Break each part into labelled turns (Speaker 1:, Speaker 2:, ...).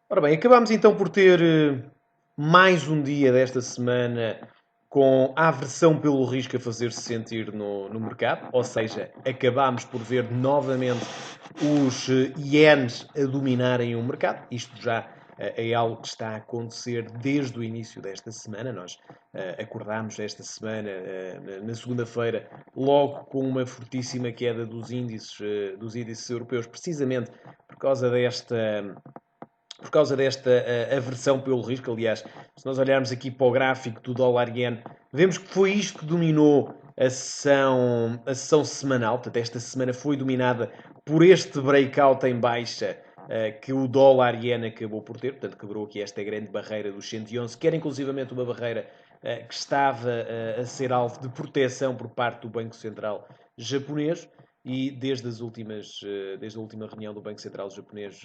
Speaker 1: Ora bem, acabámos então por ter mais um dia desta semana com a aversão pelo risco a fazer-se sentir no mercado, ou seja, acabámos por ver novamente os ienes a dominarem o mercado. Isto já é algo que está a acontecer desde o início desta semana. Nós acordámos esta semana, na segunda-feira, logo com uma fortíssima queda dos índices europeus, precisamente por causa desta aversão pelo risco. Aliás, se nós olharmos aqui para o gráfico do dólar-iene, vemos que foi isto que dominou a sessão semanal. Portanto, esta semana foi dominada por este breakout em baixa que o dólar-iene acabou por ter. Portanto, quebrou aqui esta grande barreira dos 111, que era inclusivamente uma barreira que estava a ser alvo de proteção por parte do Banco Central japonês. E desde a última reunião do Banco Central japonês,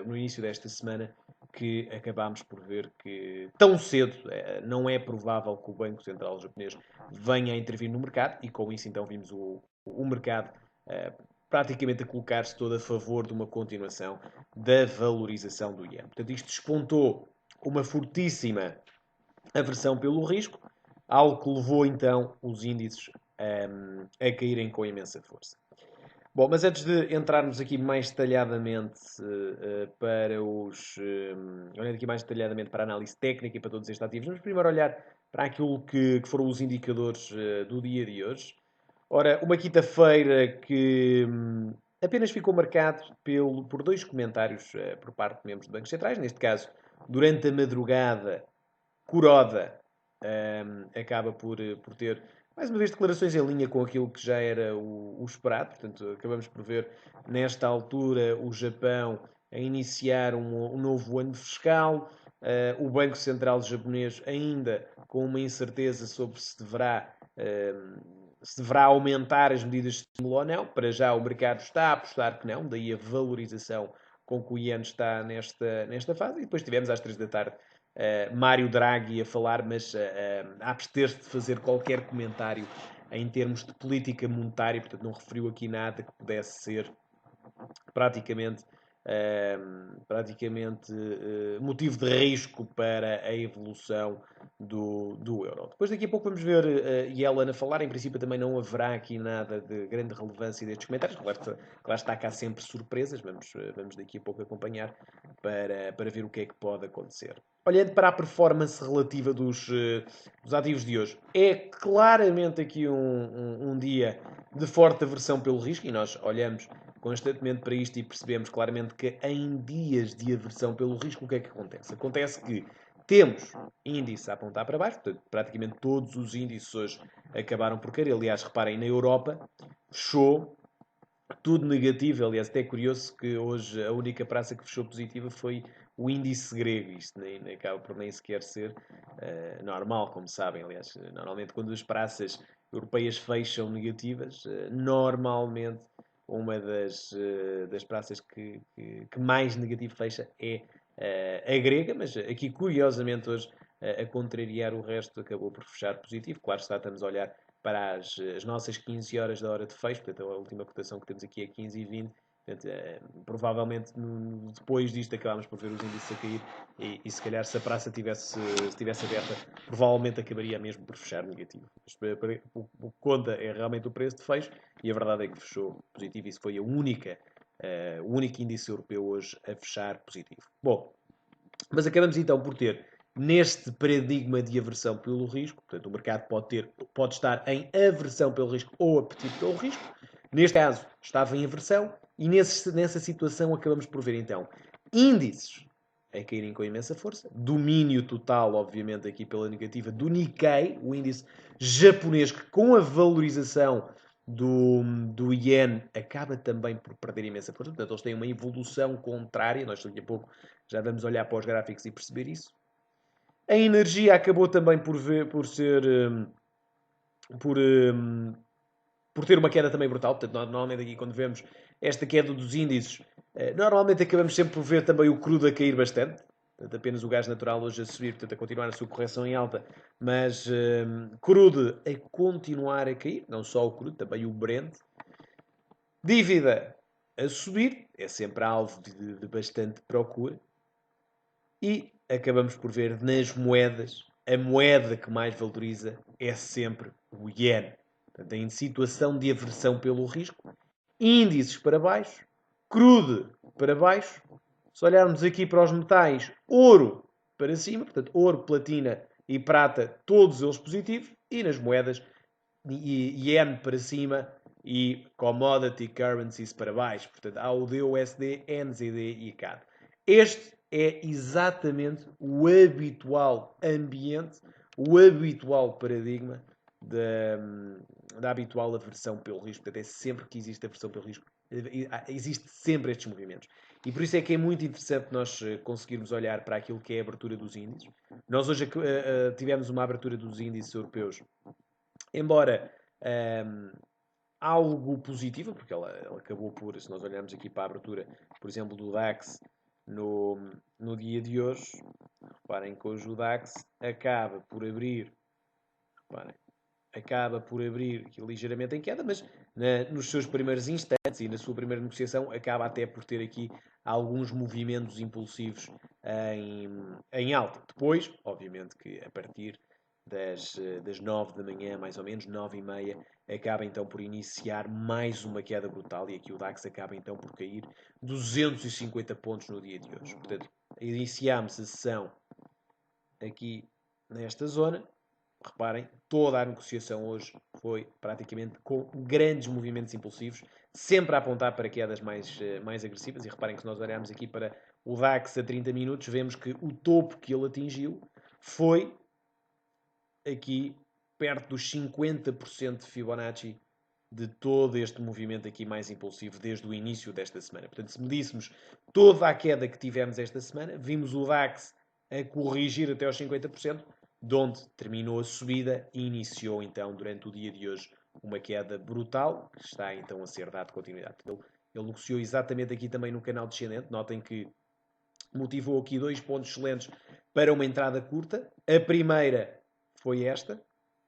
Speaker 1: no início desta semana, que acabámos por ver que tão cedo não é provável que o Banco Central japonês venha a intervir no mercado, e com isso então vimos o mercado praticamente a colocar-se todo a favor de uma continuação da valorização do iene. Portanto, isto despontou uma fortíssima aversão pelo risco, algo que levou então os índices a caírem com imensa força. Bom, mas antes de entrarmos aqui mais detalhadamente olhando aqui mais detalhadamente para a análise técnica e para todos estes ativos, vamos primeiro olhar para aquilo que foram os indicadores do dia de hoje. Ora, uma quinta-feira que apenas ficou marcado por dois comentários por parte de membros de bancos centrais. Neste caso, durante a madrugada, Kuroda acaba por ter, mais uma vez, declarações em linha com aquilo que já era o esperado. Portanto, acabamos por ver, nesta altura, o Japão a iniciar um novo ano fiscal. O Banco Central japonês ainda com uma incerteza sobre se deverá aumentar as medidas de estímulo ou não. Para já o mercado está a apostar que não, daí a valorização com que o Iene está nesta fase. E depois tivemos às 3 da tarde Mário Draghi a falar, mas a abster-se de fazer qualquer comentário em termos de política monetária. Portanto, não referiu aqui nada que pudesse ser praticamente, motivo de risco para a evolução do euro. Depois daqui a pouco vamos ver Yellen a falar. Em princípio também não haverá aqui nada de grande relevância destes comentários. Claro está cá sempre surpresas. Vamos daqui a pouco acompanhar para ver o que é que pode acontecer. Olhando para a performance relativa dos ativos de hoje, é claramente aqui um dia de forte aversão pelo risco, e nós olhamos constantemente para isto e percebemos claramente que em dias de aversão pelo risco, o que é que acontece? Acontece que temos índice a apontar para baixo, portanto, praticamente todos os índices hoje acabaram por cair. Aliás, reparem, na Europa fechou tudo negativo. Aliás, até é curioso que hoje a única praça que fechou positiva foi o índice grego. Isto nem acaba por nem sequer ser normal, como sabem. Aliás, normalmente quando as praças europeias fecham negativas, normalmente uma das praças que mais negativo fecha é a grega, mas aqui curiosamente hoje a contrariar o resto acabou por fechar positivo. Claro está, estamos a olhar para as nossas 15 horas da hora de fecho. Portanto, a última cotação que temos aqui é 15h20. Portanto, provavelmente depois disto acabámos por ver os índices a cair e se calhar se a praça estivesse aberta, provavelmente acabaria mesmo por fechar negativo. O que conta é realmente o preço de fecho, e a verdade é que fechou positivo. Isso foi o único índice europeu hoje a fechar positivo. Bom, mas acabamos então por ter neste paradigma de aversão pelo risco. Portanto, o mercado pode estar em aversão pelo risco ou apetite pelo risco. Neste caso, estava em aversão, e nessa situação acabamos por ver então índices a caírem com imensa força, domínio total, obviamente, aqui pela negativa do Nikkei, o índice japonês, que com a valorização do iene acaba também por perder imensa força. Portanto, eles têm uma evolução contrária. Nós daqui a pouco já vamos olhar para os gráficos e perceber isso. A energia acabou também por ter uma queda também brutal. Portanto, normalmente aqui quando vemos esta queda dos índices, normalmente acabamos sempre por ver também o crudo a cair bastante. Portanto, apenas o gás natural hoje a subir, portanto, a continuar a sua correção em alta, mas crudo a continuar a cair, não só o crudo, também o Brent. Dívida a subir, é sempre alvo de bastante procura. E acabamos por ver nas moedas, a moeda que mais valoriza é sempre o iene. Portanto, em situação de aversão pelo risco, índices para baixo, crude para baixo. Se olharmos aqui para os metais, ouro para cima, portanto, ouro, platina e prata, todos eles positivos, e nas moedas, iene para cima e commodity currencies para baixo. Portanto, AUD, USD, NZD e CAD. Este é exatamente o habitual ambiente, o habitual paradigma da habitual aversão pelo risco. Portanto, é sempre que existe aversão pelo risco, existe sempre estes movimentos. E por isso é que é muito interessante nós conseguirmos olhar para aquilo que é a abertura dos índices. Nós hoje tivemos uma abertura dos índices europeus, embora algo positiva, porque ela acabou por, se nós olharmos aqui para a abertura, por exemplo, do DAX no dia de hoje, reparem que hoje o DAX acaba por abrir, reparem, acaba por abrir aqui ligeiramente em queda, mas nos seus primeiros instantes e na sua primeira negociação acaba até por ter aqui alguns movimentos impulsivos em alta. Depois, obviamente que a partir das 9 da manhã, mais ou menos, 9h30, acaba então por iniciar mais uma queda brutal e aqui o DAX acaba então por cair 250 pontos no dia de hoje. Portanto, iniciámos a sessão aqui nesta zona. Reparem, toda a negociação hoje foi praticamente com grandes movimentos impulsivos, sempre a apontar para quedas mais agressivas. E reparem que se nós olharmos aqui para o DAX a 30 minutos, vemos que o topo que ele atingiu foi aqui perto dos 50% de Fibonacci de todo este movimento aqui mais impulsivo desde o início desta semana. Portanto, se medíssemos toda a queda que tivemos esta semana, vimos o DAX a corrigir até aos 50%, de onde terminou a subida e iniciou então durante o dia de hoje uma queda brutal, que está então a ser dado continuidade. Ele negociou exatamente aqui também no canal descendente. Notem que motivou aqui dois pontos excelentes para uma entrada curta. A primeira foi esta.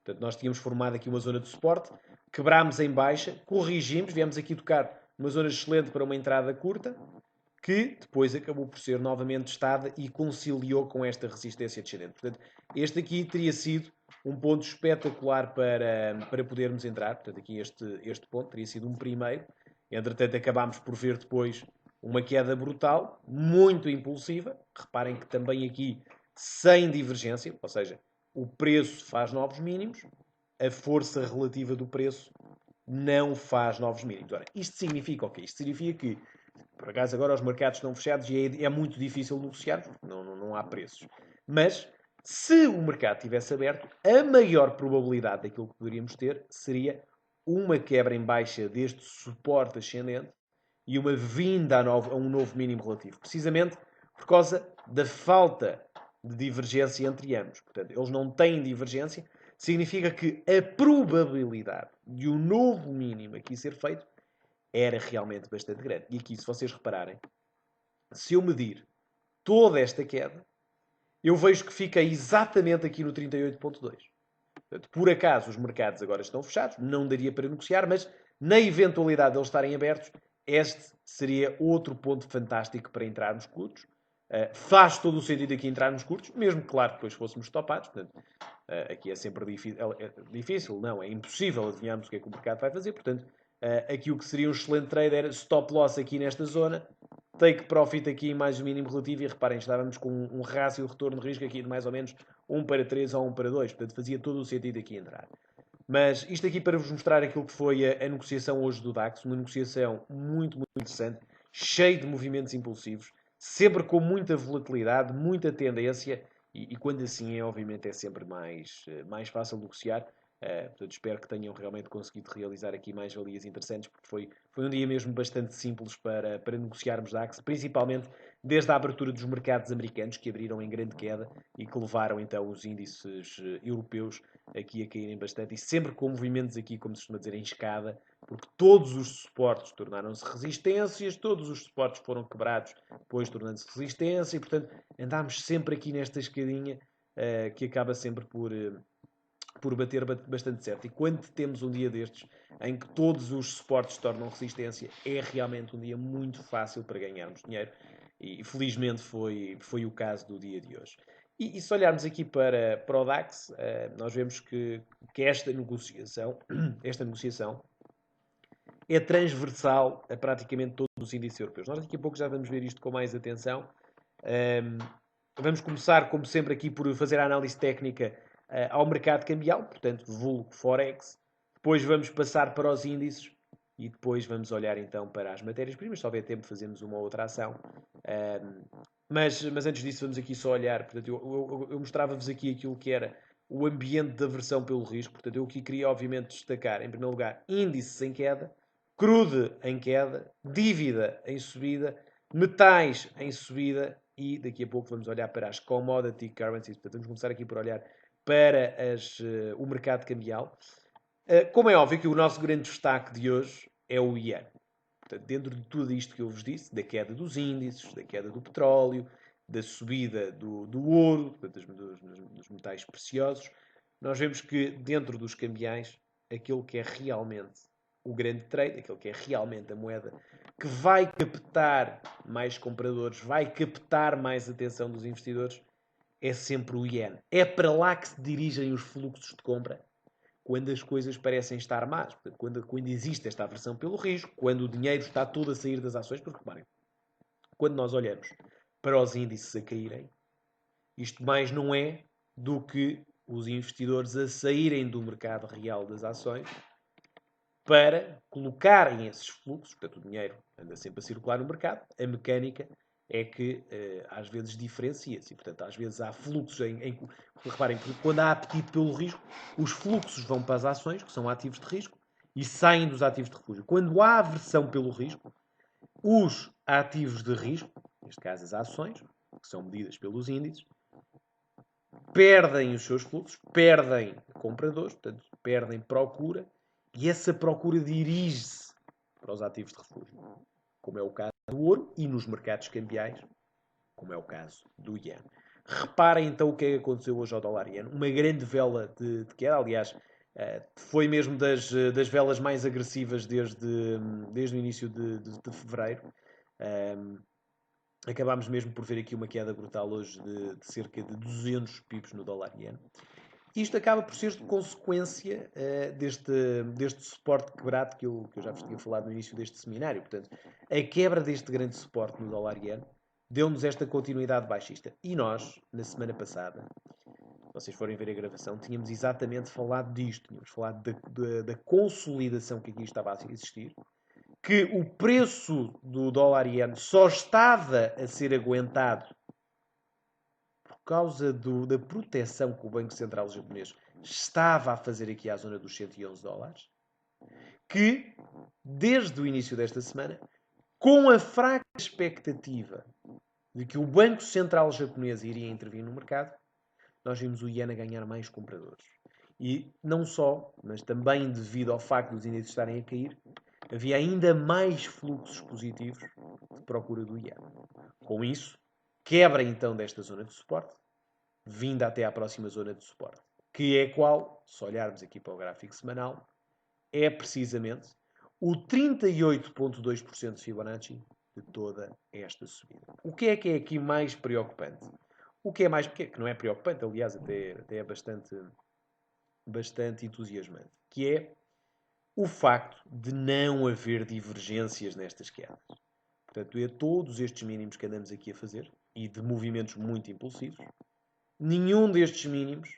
Speaker 1: Portanto, nós tínhamos formado aqui uma zona de suporte, quebrámos em baixa, corrigimos, viemos aqui tocar uma zona excelente para uma entrada curta, que depois acabou por ser novamente testada e conciliou com esta resistência descendente. Portanto, este aqui teria sido um ponto espetacular para podermos entrar. Portanto, aqui este ponto teria sido um primeiro. Entretanto, acabámos por ver depois uma queda brutal, muito impulsiva. Reparem que também aqui sem divergência, ou seja, o preço faz novos mínimos, a força relativa do preço não faz novos mínimos. Ora, isto significa o quê? Isto significa que, por acaso, agora os mercados estão fechados e é muito difícil negociar, porque não há preços. Mas, se o mercado tivesse aberto, a maior probabilidade daquilo que poderíamos ter seria uma quebra em baixa deste suporte ascendente e uma vinda a um novo mínimo relativo. Precisamente por causa da falta de divergência entre ambos. Portanto, eles não têm divergência, significa que a probabilidade de um novo mínimo aqui ser feito era realmente bastante grande. E aqui, se vocês repararem, se eu medir toda esta queda, eu vejo que fica exatamente aqui no 38.2. Portanto, por acaso os mercados agora estão fechados, não daria para negociar, mas na eventualidade de eles estarem abertos, este seria outro ponto fantástico para entrarmos curtos. Faz todo o sentido aqui entrarmos curtos, mesmo que, claro, depois fôssemos topados. Portanto, aqui é sempre difícil, não, é impossível adivinharmos o que é que o mercado vai fazer. Portanto, aqui o que seria um excelente trade era stop loss aqui nesta zona, take profit aqui mais o mínimo relativo e reparem, estávamos com um rácio de retorno de risco aqui de mais ou menos 1/3 ou 1/2, portanto fazia todo o sentido aqui entrar. Mas isto aqui para vos mostrar aquilo que foi a negociação hoje do DAX, uma negociação muito, muito interessante, cheia de movimentos impulsivos, sempre com muita volatilidade, muita tendência, e quando assim é, obviamente, é sempre mais fácil negociar. Portanto, espero que tenham realmente conseguido realizar aqui mais valias interessantes, porque foi um dia mesmo bastante simples para negociarmos DAX, principalmente desde a abertura dos mercados americanos, que abriram em grande queda e que levaram então os índices europeus aqui a caírem bastante, e sempre com movimentos aqui, como se costuma dizer, em escada, porque todos os suportes tornaram-se resistências, todos os suportes foram quebrados, depois tornando-se resistência, e portanto andámos sempre aqui nesta escadinha que acaba sempre por bater bastante certo. E quando temos um dia destes em que todos os suportes se tornam resistência, é realmente um dia muito fácil para ganharmos dinheiro. E felizmente foi o caso do dia de hoje. E se olharmos aqui para o DAX, nós vemos que esta negociação, esta negociação é transversal a praticamente todos os índices europeus. Nós daqui a pouco já vamos ver isto com mais atenção. Vamos começar, como sempre, aqui por fazer a análise técnica ao mercado cambial, portanto, vulgo Forex. Depois vamos passar para os índices e depois vamos olhar então para as matérias-primas. Se houver tempo, fazemos uma outra ação. Mas antes disso, vamos aqui só olhar. Portanto, eu mostrava-vos aqui aquilo que era o ambiente de aversão pelo risco. Portanto, eu aqui queria, obviamente, destacar, em primeiro lugar, índices em queda, crude em queda, dívida em subida, metais em subida e daqui a pouco vamos olhar para as commodity currencies. Portanto, vamos começar aqui por olhar para o mercado cambial. Como é óbvio que o nosso grande destaque de hoje é o iene. Portanto, dentro de tudo isto que eu vos disse, da queda dos índices, da queda do petróleo, da subida do ouro, portanto, dos metais preciosos, nós vemos que dentro dos cambiais, aquilo que é realmente o grande trade, aquilo que é realmente a moeda que vai captar mais compradores, vai captar mais atenção dos investidores, é sempre o iene. É para lá que se dirigem os fluxos de compra quando as coisas parecem estar más, quando existe esta aversão pelo risco, quando o dinheiro está todo a sair das ações, porque reparem, quando nós olhamos para os índices a caírem, isto mais não é do que os investidores a saírem do mercado real das ações para colocarem esses fluxos, portanto o dinheiro anda sempre a circular no mercado, a mecânica é que às vezes diferencia-se. E, portanto, às vezes há fluxos reparem, quando há apetite pelo risco, os fluxos vão para as ações, que são ativos de risco, e saem dos ativos de refúgio. Quando há aversão pelo risco, os ativos de risco, neste caso as ações, que são medidas pelos índices, perdem os seus fluxos, perdem compradores, portanto, perdem procura, e essa procura dirige-se para os ativos de refúgio, como é o caso do ouro e nos mercados cambiais, como é o caso do iene. Reparem então o que é que aconteceu hoje ao dólar iene. Uma grande vela de queda, aliás, foi mesmo das velas mais agressivas desde o início de fevereiro. Acabámos mesmo por ver aqui uma queda brutal hoje de cerca de 200 pips no dólar iene. Isto acaba por ser consequência deste suporte quebrado que eu já vos tinha falado no início deste seminário. Portanto, a quebra deste grande suporte no dólar iene deu-nos esta continuidade baixista. E nós, na semana passada, se vocês forem ver a gravação, tínhamos exatamente falado disto. Tínhamos falado da consolidação que aqui estava a existir, que o preço do dólar iene só estava a ser aguentado por causa da proteção que o Banco Central japonês estava a fazer aqui à zona dos 111 dólares, que, desde o início desta semana, com a fraca expectativa de que o Banco Central japonês iria intervir no mercado, nós vimos o iene a ganhar mais compradores. E não só, mas também devido ao facto dos índices estarem a cair, havia ainda mais fluxos positivos de procura do iene. Com isso, quebra então desta zona de suporte, vinda até à próxima zona de suporte, que é qual, se olharmos aqui para o gráfico semanal, é precisamente o 38,2% de Fibonacci de toda esta subida. O que é aqui mais preocupante? O que é mais, que não é preocupante, aliás, até é bastante entusiasmante, que é o facto de não haver divergências nestas quedas. Portanto, é todos estes mínimos que andamos aqui a fazer, e de movimentos muito impulsivos, nenhum destes mínimos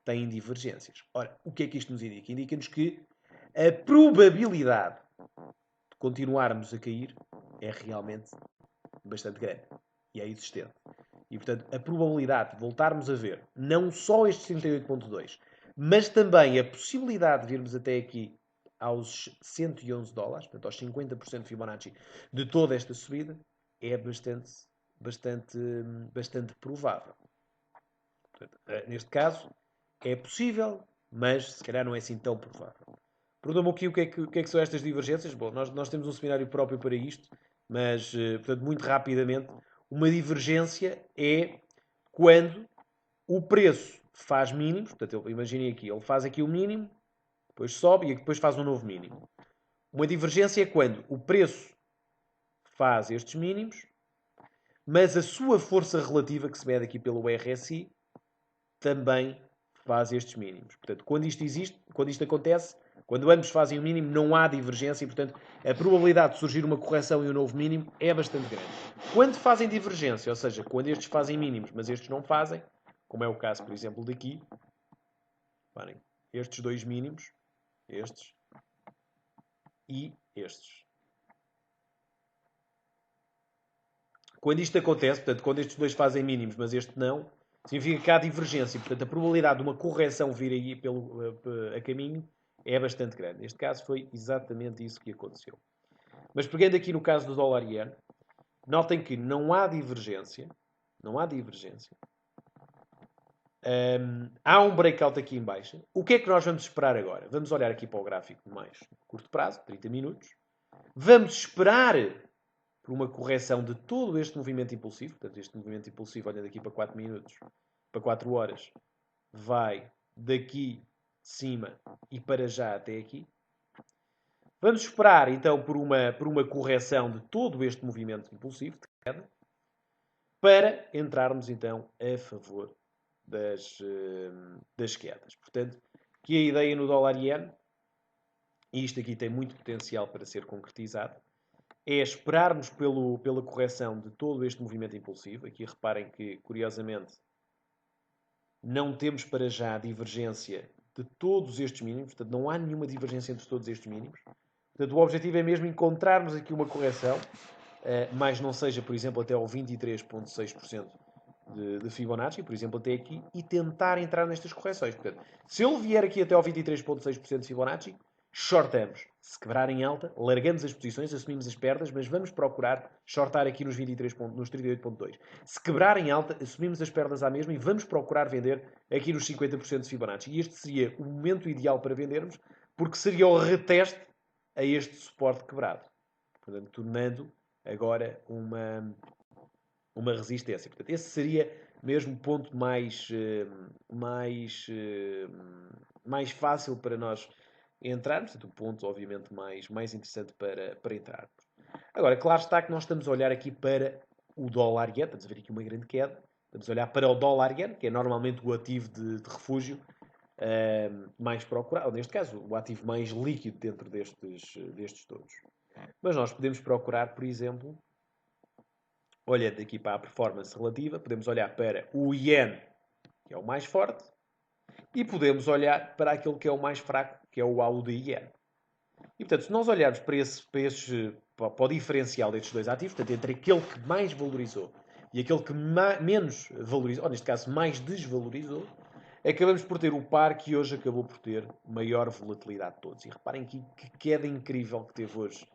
Speaker 1: tem divergências. Ora, o que é que isto nos indica? Indica-nos que a probabilidade de continuarmos a cair é realmente bastante grande e é existente. E, portanto, a probabilidade de voltarmos a ver não só estes 38,2, mas também a possibilidade de virmos até aqui aos 111 dólares, portanto, aos 50% de Fibonacci de toda esta subida, é bastante provável. Portanto, neste caso, é possível, mas se calhar não é assim tão provável. Pergunta-me aqui o que é que são estas divergências. Bom, nós temos um seminário próprio para isto, mas, portanto, muito rapidamente, uma divergência é quando o preço faz mínimos, portanto, imaginem aqui, ele faz aqui o mínimo, depois sobe e depois faz um novo mínimo. Uma divergência é quando o preço faz estes mínimos, mas a sua força relativa, que se mede aqui pelo RSI, também faz estes mínimos. Portanto, quando isto existe, quando isto acontece, quando ambos fazem o mínimo, não há divergência e, portanto, a probabilidade de surgir uma correção e um novo mínimo é bastante grande. Quando fazem divergência, ou seja, quando estes fazem mínimos, mas estes não fazem, como é o caso, por exemplo, daqui, reparem, estes dois mínimos, estes e estes. Quando isto acontece, portanto, quando estes dois fazem mínimos, mas este não, significa que há divergência. Portanto, a probabilidade de uma correção vir aí a caminho é bastante grande. Neste caso foi exatamente isso que aconteceu. Mas pegando aqui no caso do dólar iene, notem que não há divergência. Não há divergência. Há um breakout aqui em baixa. O que é que nós vamos esperar agora? Vamos olhar aqui para o gráfico de mais curto prazo, 30 minutos. Vamos esperar por uma correção de todo este movimento impulsivo. Portanto, este movimento impulsivo, olhando aqui para 4 minutos, para 4 horas, vai daqui de cima e para já até aqui. Vamos esperar, então, por uma correção de todo este movimento impulsivo de queda, para entrarmos, então, a favor das quedas. Portanto, que a ideia no dólar iene, e isto aqui tem muito potencial para ser concretizado, é esperarmos pela correção de todo este movimento impulsivo. Aqui reparem que, curiosamente, não temos para já divergência de todos estes mínimos. Portanto, não há nenhuma divergência entre todos estes mínimos. Portanto, o objetivo é mesmo encontrarmos aqui uma correção, mas não seja, por exemplo, até ao 23,6% de Fibonacci, por exemplo, até aqui, e tentar entrar nestas correções. Portanto, se ele vier aqui até ao 23,6% de Fibonacci, shortamos. Se quebrar em alta, largamos as posições, assumimos as perdas, mas vamos procurar shortar aqui nos 38,2. Se quebrar em alta, assumimos as perdas à mesma e vamos procurar vender aqui nos 50% de Fibonacci. E este seria o momento ideal para vendermos, porque seria o reteste a este suporte quebrado. Portanto, tornando agora uma resistência. Portanto, esse seria mesmo o ponto mais fácil para nós entrarmos, portanto, o ponto, obviamente, mais interessante para entrarmos. Agora, claro está que nós estamos a olhar aqui para o dólar iene, estamos a ver aqui uma grande queda, estamos a olhar para o dólar iene, que é normalmente o ativo de refúgio mais procurado, ou neste caso, o ativo mais líquido dentro destes todos. Mas nós podemos procurar, por exemplo, olhando aqui para a performance relativa, podemos olhar para o iene, que é o mais forte, e podemos olhar para aquele que é o mais fraco, que é o AUD iene. E, portanto, se nós olharmos para o diferencial destes dois ativos, portanto, entre aquele que mais valorizou e aquele que menos valorizou, ou neste caso mais desvalorizou, acabamos por ter o par que hoje acabou por ter maior volatilidade de todos. E reparem que queda incrível que teve hoje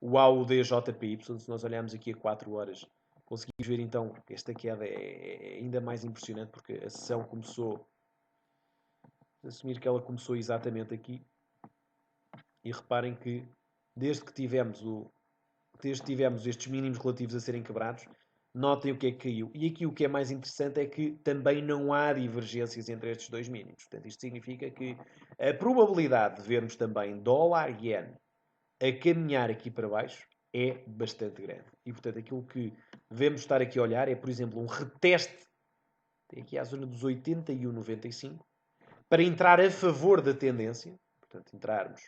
Speaker 1: o AUD-JPY. Se nós olharmos aqui a 4 horas, conseguimos ver então que esta queda é ainda mais impressionante, porque a sessão começou, assumir que ela começou exatamente aqui. E reparem que desde que tivemos estes mínimos relativos a serem quebrados, notem o que é que caiu. E aqui o que é mais interessante é que também não há divergências entre estes dois mínimos. Portanto, isto significa que a probabilidade de vermos também dólar-iene a caminhar aqui para baixo é bastante grande. E, portanto, aquilo que devemos estar aqui a olhar é, por exemplo, um reteste aqui à zona dos 81,95 para entrar a favor da tendência. Portanto, entrarmos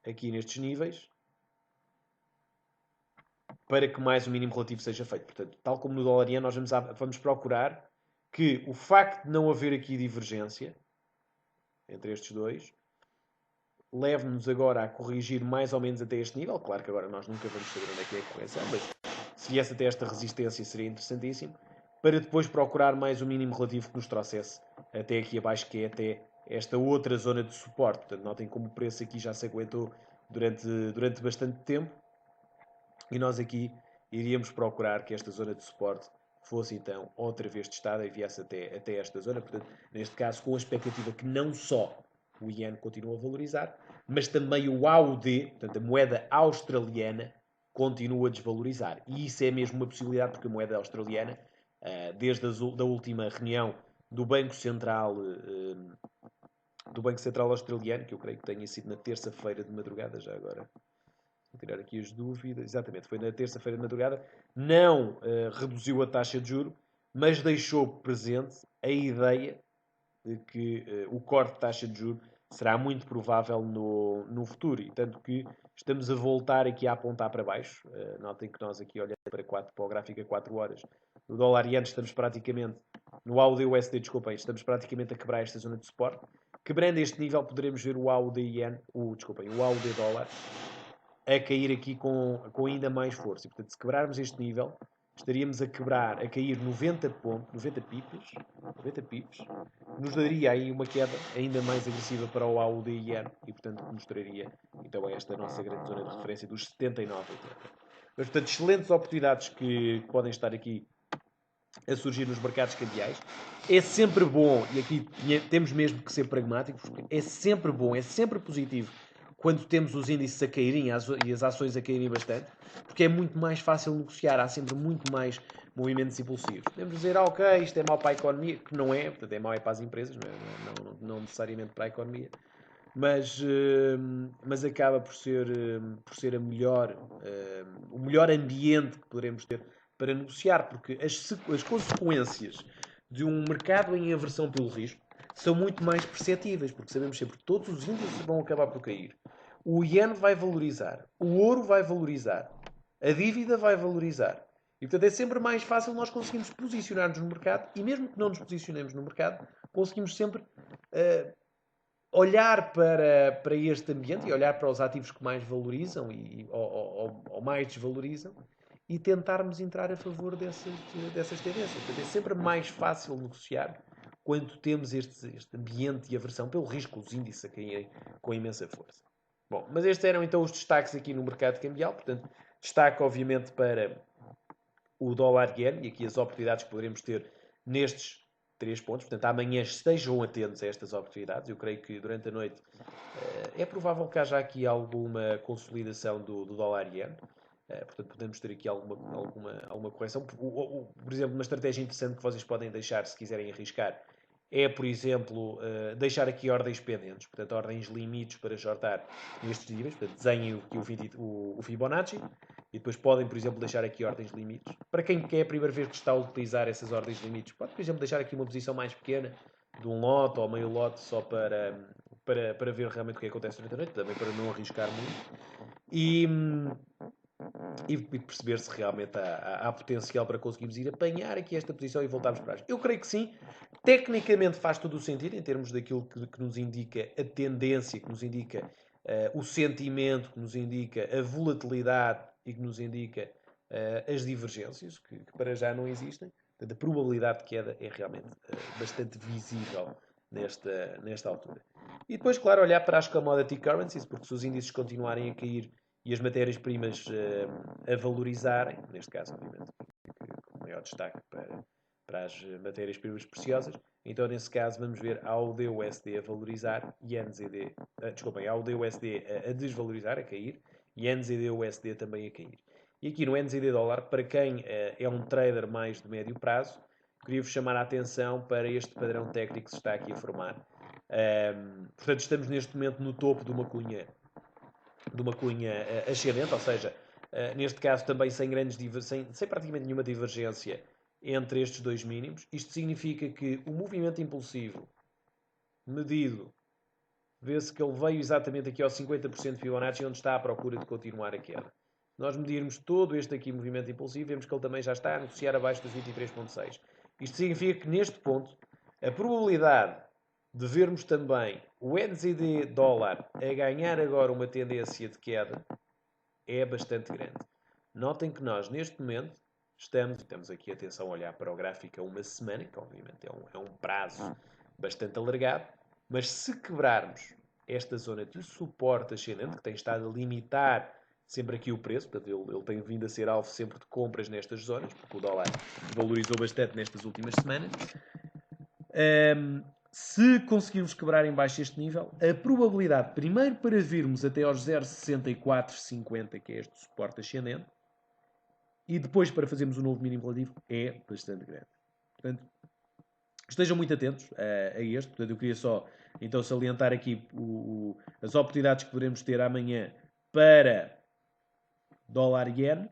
Speaker 1: aqui nestes níveis para que mais o mínimo relativo seja feito. Portanto, tal como no dólar iene, nós vamos procurar que o facto de não haver aqui divergência entre estes dois leve-nos agora a corrigir mais ou menos até este nível. Claro que agora nós nunca vamos saber onde é que é a correção, mas se viesse até esta resistência seria interessantíssimo, para depois procurar mais o mínimo relativo que nos trouxesse até aqui abaixo, que é até esta outra zona de suporte. Portanto, notem como o preço aqui já se aguentou durante bastante tempo. E nós aqui iríamos procurar que esta zona de suporte fosse então outra vez testada e viesse até esta zona. Portanto, neste caso, com a expectativa que não só o iene continua a valorizar, mas também o AUD, portanto, a moeda australiana, continua a desvalorizar. E isso é mesmo uma possibilidade, porque a moeda australiana, desde a última reunião do Banco Central australiano, que eu creio que tenha sido na terça-feira de madrugada, já agora vou tirar aqui as dúvidas, exatamente, foi na terça-feira de madrugada, não reduziu a taxa de juros, mas deixou presente a ideia de que o corte de taxa de juros será muito provável no futuro, e tanto que estamos a voltar aqui a apontar para baixo. Notem que nós aqui olhando para o gráfico a 4 horas, no dólar iene estamos praticamente, no AUD-USD, desculpem, estamos praticamente a quebrar esta zona de suporte. Quebrando este nível, poderemos ver o AUD-IEN, o AUD-dólar, a cair aqui com ainda mais força. E, portanto, se quebrarmos este nível, estaríamos a cair 90 pontos, 90 pips, nos daria aí uma queda ainda mais agressiva para o AUD-IEN e, portanto, mostraria então esta nossa grande zona de referência dos 79,80. Mas, portanto, excelentes oportunidades que podem estar aqui a surgir nos mercados cambiais. É sempre bom, e aqui temos mesmo que ser pragmáticos, porque é sempre bom, é sempre positivo quando temos os índices a caírem e as ações a caírem bastante, porque é muito mais fácil negociar, há sempre muito mais movimentos impulsivos. Podemos dizer, ok, isto é mau para a economia, que não é, portanto é mau para as empresas, não necessariamente para a economia, mas acaba por ser o melhor ambiente que poderemos ter para negociar, porque as consequências de um mercado em aversão pelo risco são muito mais perceptíveis, porque sabemos sempre que todos os índices vão acabar por cair. O iene vai valorizar, o ouro vai valorizar, a dívida vai valorizar. E, portanto, é sempre mais fácil nós conseguirmos posicionar-nos no mercado, e mesmo que não nos posicionemos no mercado, conseguimos sempre olhar para este ambiente e olhar para os ativos que mais valorizam ou mais desvalorizam e tentarmos entrar a favor dessas tendências. Portanto, é sempre mais fácil negociar quando temos este ambiente de aversão pelo risco, os índices a caírem com imensa força. Bom, mas estes eram então os destaques aqui no mercado cambial. Portanto, destaque obviamente para o dólar-iene e aqui as oportunidades que poderemos ter nestes 3 pontos. Portanto, amanhã estejam atentos a estas oportunidades. Eu creio que durante a noite é provável que haja aqui alguma consolidação do dólar-iene. Portanto, podemos ter aqui alguma correção. Por exemplo, uma estratégia interessante que vocês podem deixar, se quiserem arriscar, é, por exemplo, deixar aqui ordens pendentes, portanto, ordens limites para shortar nestes níveis. Portanto, desenhem o Fibonacci e depois podem, por exemplo, deixar aqui ordens limites. Para quem quer a primeira vez que está a utilizar essas ordens limites, pode, por exemplo, deixar aqui uma posição mais pequena, de um lote ou meio lote, só para ver realmente o que acontece durante a noite, também para não arriscar muito. E perceber se realmente há potencial para conseguirmos ir apanhar aqui esta posição e voltarmos para trás. Eu creio que sim. Tecnicamente faz todo o sentido, em termos daquilo que nos indica a tendência, que nos indica o sentimento, que nos indica a volatilidade e que nos indica as divergências, que para já não existem. Portanto, a probabilidade de queda é realmente bastante visível nesta altura. E depois, claro, olhar para as commodity currencies, porque se os índices continuarem a cair e as matérias-primas a valorizarem, neste caso, obviamente, com maior destaque para as matérias-primas preciosas, então nesse caso vamos ver AUD-USD a valorizar e NZD, desculpem, AUD-USD a desvalorizar, a cair, e NZD-USD também a cair. E aqui no NZD dólar, para quem é um trader mais de médio prazo, queria-vos chamar a atenção para este padrão técnico que se está aqui a formar. Portanto, estamos neste momento no topo de uma cunha ascendente, ou seja, neste caso também sem praticamente nenhuma divergência entre estes dois mínimos. Isto significa que o movimento impulsivo medido, vê-se que ele veio exatamente aqui aos 50% de Fibonacci, onde está à procura de continuar a queda. Se nós medirmos todo este aqui movimento impulsivo, vemos que ele também já está a negociar abaixo dos 23,6. Isto significa que neste ponto a probabilidade de vermos também o NZD dólar a ganhar agora uma tendência de queda é bastante grande. Notem que nós, neste momento, temos aqui, atenção, a olhar para o gráfico a uma semana, que obviamente é um prazo bastante alargado, mas se quebrarmos esta zona de suporte ascendente, que tem estado a limitar sempre aqui o preço, portanto ele tem vindo a ser alvo sempre de compras nestas zonas, porque o dólar valorizou bastante nestas últimas semanas. Se conseguirmos quebrar em baixo este nível, a probabilidade, primeiro para virmos até aos 0,6450, que é este suporte ascendente, e depois para fazermos um novo mínimo relativo, é bastante grande. Portanto, estejam muito atentos a este. Portanto, eu queria só então salientar aqui as oportunidades que poderemos ter amanhã para dólar-iene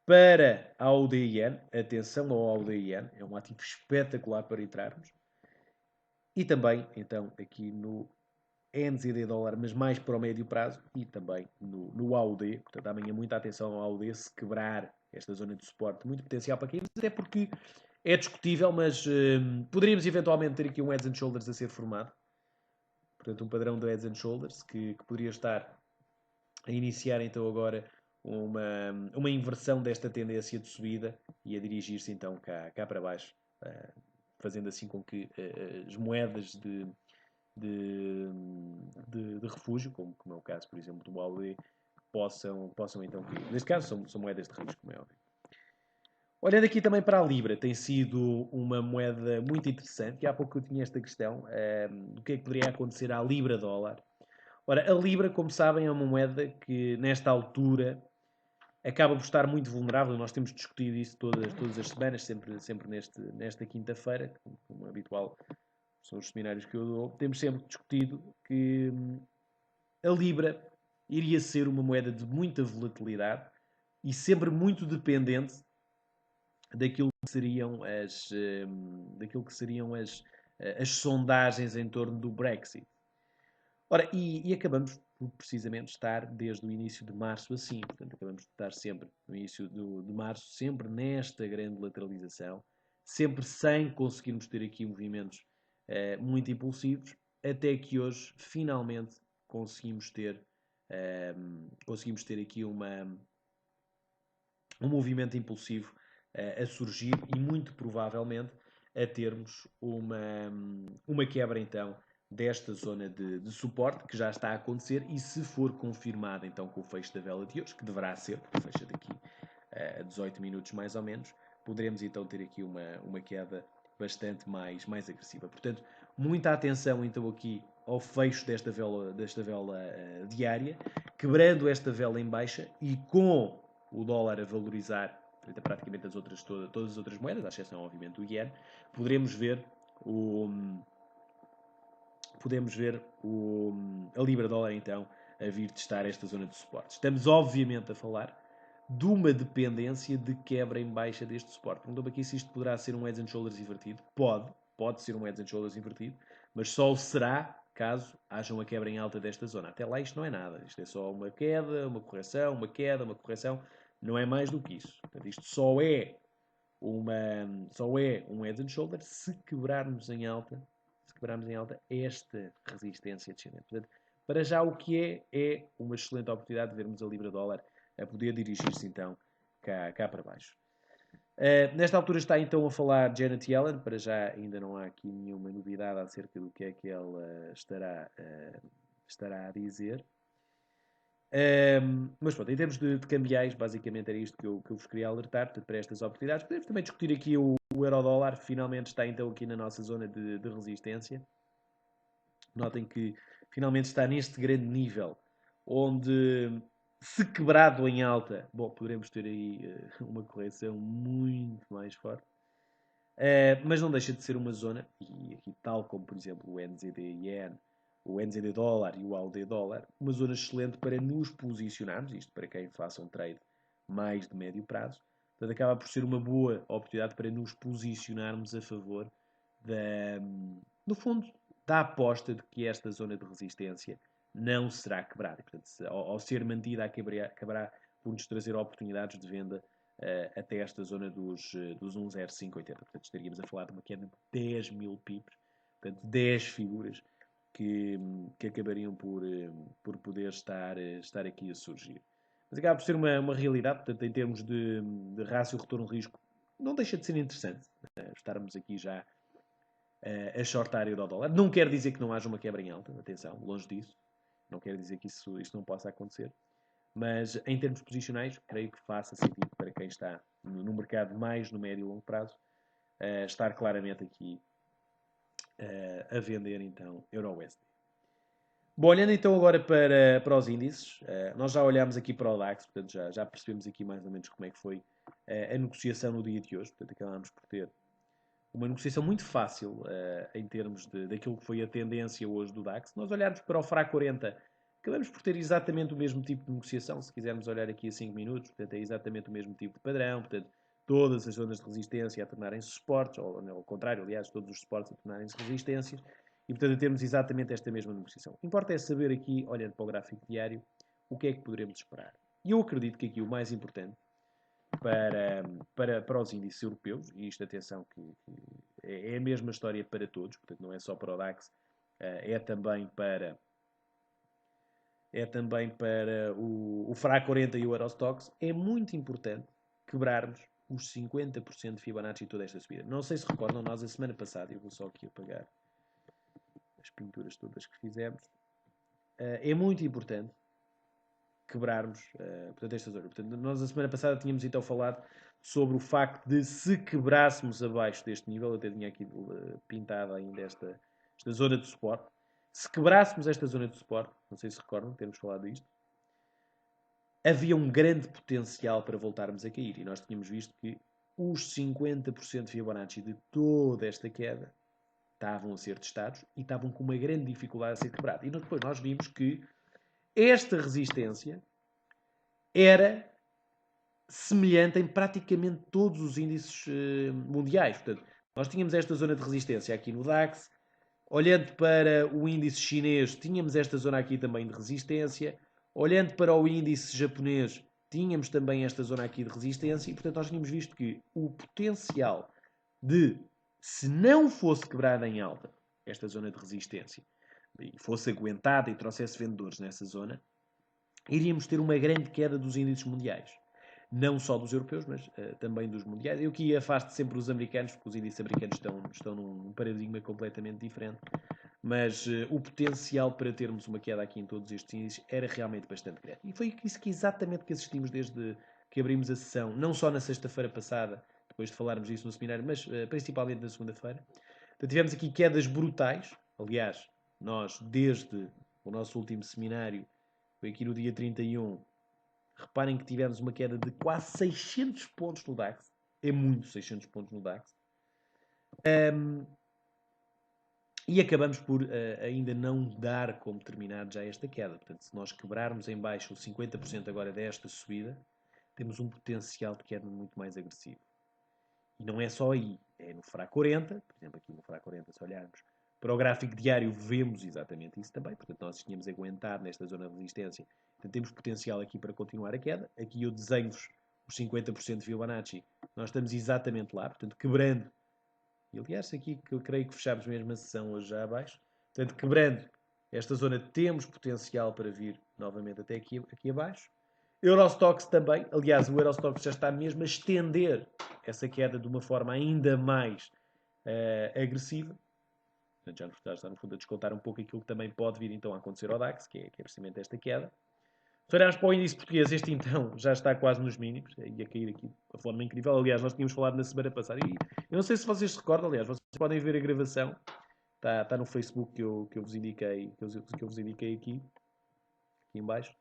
Speaker 1: para a AUD-iene. Atenção ao AUD-iene, é um ativo espetacular para entrarmos. E também, então, aqui no NZD dólar, mas mais para o médio prazo, e também no AUD. Portanto, amanhã muita atenção ao AUD, se quebrar esta zona de suporte, muito potencial para cair, até porque é discutível, mas poderíamos eventualmente ter aqui um Heads and Shoulders a ser formado. Portanto, um padrão de Heads and Shoulders que poderia estar a iniciar então agora uma inversão desta tendência de subida e a dirigir-se então cá para baixo, fazendo assim com que as moedas de refúgio, como é o caso, por exemplo, do AUD, possam então cair. Neste caso, são moedas de risco, como é óbvio. Olhando aqui também para a Libra, tem sido uma moeda muito interessante. E há pouco eu tinha esta questão do que é que poderia acontecer à Libra-dólar. Ora, a Libra, como sabem, é uma moeda que, nesta altura, acaba por estar muito vulnerável. Nós temos discutido isso todas as semanas, sempre nesta quinta-feira, como habitual, são os seminários que eu dou. Temos sempre discutido que a Libra iria ser uma moeda de muita volatilidade e sempre muito dependente daquilo que seriam as sondagens em torno do Brexit. Ora, e acabamos por precisamente estar desde o início de março assim. Portanto, acabamos de estar sempre no início de março, sempre nesta grande lateralização, sempre sem conseguirmos ter aqui movimentos muito impulsivos, até que hoje finalmente conseguimos ter aqui um movimento impulsivo a surgir e muito provavelmente a termos uma quebra então desta zona de suporte que já está a acontecer e se for confirmada então com o fecho da vela de hoje, que deverá ser, porque fecha daqui a 18 minutos mais ou menos, poderemos então ter aqui uma queda bastante mais agressiva. Portanto, muita atenção então aqui ao fecho desta vela diária, quebrando esta vela em baixa e com o dólar a valorizar frente a praticamente todas as outras moedas, à exceção obviamente do iene, poderemos ver a Libra-dólar então a vir testar esta zona de suporte. Estamos obviamente a falar de uma dependência de quebra em baixa deste suporte. Perguntou-me aqui se isto poderá ser um Heads and Shoulders invertido. Pode ser um Heads and Shoulders invertido, mas só o será caso haja uma quebra em alta desta zona. Até lá isto não é nada. Isto é só uma queda, uma correção, uma queda, uma correção. Não é mais do que isso. Portanto, isto só é um Heads and Shoulders se quebrarmos em alta esta resistência descendente. Portanto, para já o que é uma excelente oportunidade de vermos a Libra-dólar a poder dirigir-se então cá para baixo. Nesta altura está então a falar Janet Yellen, para já ainda não há aqui nenhuma novidade acerca do que é que ela estará a dizer. Mas pronto, em termos de cambiais, basicamente era isto que eu vos queria alertar, portanto, para estas oportunidades. Podemos também discutir aqui o euro-dólar, finalmente está então aqui na nossa zona de resistência. Notem que finalmente está neste grande nível, onde se quebrado em alta, bom, poderemos ter aí uma correção muito mais forte. Mas não deixa de ser uma zona, e aqui tal como por exemplo o NZD-Yen, o NZD dólar e o AUD dólar, uma zona excelente para nos posicionarmos, isto para quem faça um trade mais de médio prazo. Portanto, acaba por ser uma boa oportunidade para nos posicionarmos a favor no fundo, da aposta de que esta zona de resistência não será quebrada. Portanto, ao ser mantida, acabará por nos trazer oportunidades de venda até esta zona dos 1,0580. Portanto, estaríamos a falar de uma queda de 10 mil pips, portanto, 10 figuras que acabariam por poder estar aqui a surgir. Mas acaba por ser uma realidade, portanto, em termos de rácio retorno-risco, não deixa de ser interessante estarmos aqui já a shortar euro-dólar. Não quer dizer que não haja uma quebra em alta, atenção, longe disso. Não quer dizer que isto não possa acontecer. Mas em termos posicionais, creio que faça sentido para quem está no mercado mais no médio e longo prazo estar claramente aqui a vender então euro-USD. Bom, olhando então agora para os índices, nós já olhámos aqui para o DAX, portanto já percebemos aqui mais ou menos como é que foi a negociação no dia de hoje, portanto acabámos por ter uma negociação muito fácil em termos daquilo que foi a tendência hoje do DAX. Se nós olharmos para o FRA 40, acabamos por ter exatamente o mesmo tipo de negociação, se quisermos olhar aqui a 5 minutos, portanto é exatamente o mesmo tipo de padrão, portanto todas as zonas de resistência a tornarem-se suportes, ou ao contrário, aliás, todos os suportes a tornarem-se resistências, e portanto a termos exatamente esta mesma negociação. O que importa é saber aqui, olhando para o gráfico diário, o que é que poderemos esperar. E eu acredito que aqui o mais importante para os índices europeus, e isto, atenção, que é a mesma história para todos, portanto não é só para o DAX, é também para o FRA 40 e o Eurostoxx, é muito importante quebrarmos os 50% de Fibonacci toda esta subida. Não sei se recordam, nós a semana passada, eu vou só aqui apagar as pinturas todas que fizemos, é muito importante quebrarmos portanto, esta zona. Portanto, nós a semana passada tínhamos então falado sobre o facto de se quebrássemos abaixo deste nível, eu até tinha aqui pintada ainda esta zona de suporte, se quebrássemos esta zona de suporte, não sei se recordam, temos falado disto, havia um grande potencial para voltarmos a cair. E nós tínhamos visto que os 50% de Fibonacci de toda esta queda estavam a ser testados e estavam com uma grande dificuldade a ser quebrada. E depois nós vimos que esta resistência era semelhante em praticamente todos os índices mundiais. Portanto, nós tínhamos esta zona de resistência aqui no DAX. Olhando para o índice chinês, tínhamos esta zona aqui também de resistência. Olhando para o índice japonês, tínhamos também esta zona aqui de resistência. E, portanto, nós tínhamos visto que o potencial de, se não fosse quebrada em alta, esta zona de resistência, e fosse aguentada e trouxesse vendedores nessa zona, iríamos ter uma grande queda dos índices mundiais. Não só dos europeus, mas também dos mundiais. Eu que afasto sempre os americanos, porque os índices americanos estão num paradigma completamente diferente. Mas o potencial para termos uma queda aqui em todos estes índices era realmente bastante grande. E foi isso que exatamente que assistimos desde que abrimos a sessão, não só na sexta-feira passada, depois de falarmos disso no seminário, mas principalmente na segunda-feira. Então tivemos aqui quedas brutais. Aliás, nós, desde o nosso último seminário, foi aqui no dia 31, reparem que tivemos uma queda de quase 600 pontos no DAX. É muito 600 pontos no DAX. E acabamos por ainda não dar como terminado já esta queda. Portanto, se nós quebrarmos em baixo os 50% agora desta subida, temos um potencial de queda muito mais agressivo. E não é só aí. É no FRA 40, por exemplo, aqui no FRA 40, se olharmos para o gráfico diário, vemos exatamente isso também. Portanto, nós tínhamos aguentado nesta zona de resistência. Portanto, temos potencial aqui para continuar a queda. Aqui eu desenho-vos os 50% de Fibonacci. Nós estamos exatamente lá, portanto, quebrando. E aliás, aqui que eu creio que fechámos mesmo a sessão hoje já abaixo. Portanto, quebrando esta zona, temos potencial para vir novamente até aqui abaixo. Eurostoxx também. Aliás, o Eurostoxx já está mesmo a estender essa queda de uma forma ainda mais agressiva. Portanto, já está no fundo a descontar um pouco aquilo que também pode vir então a acontecer ao DAX, que é precisamente esta queda. Se olharmos para o índice português, este então já está quase nos mínimos, e a cair aqui de forma incrível. Aliás, nós tínhamos falado na semana passada, e eu não sei se vocês se recordam, aliás, vocês podem ver a gravação, está no Facebook que eu vos indiquei, que eu vos indiquei aqui em baixo.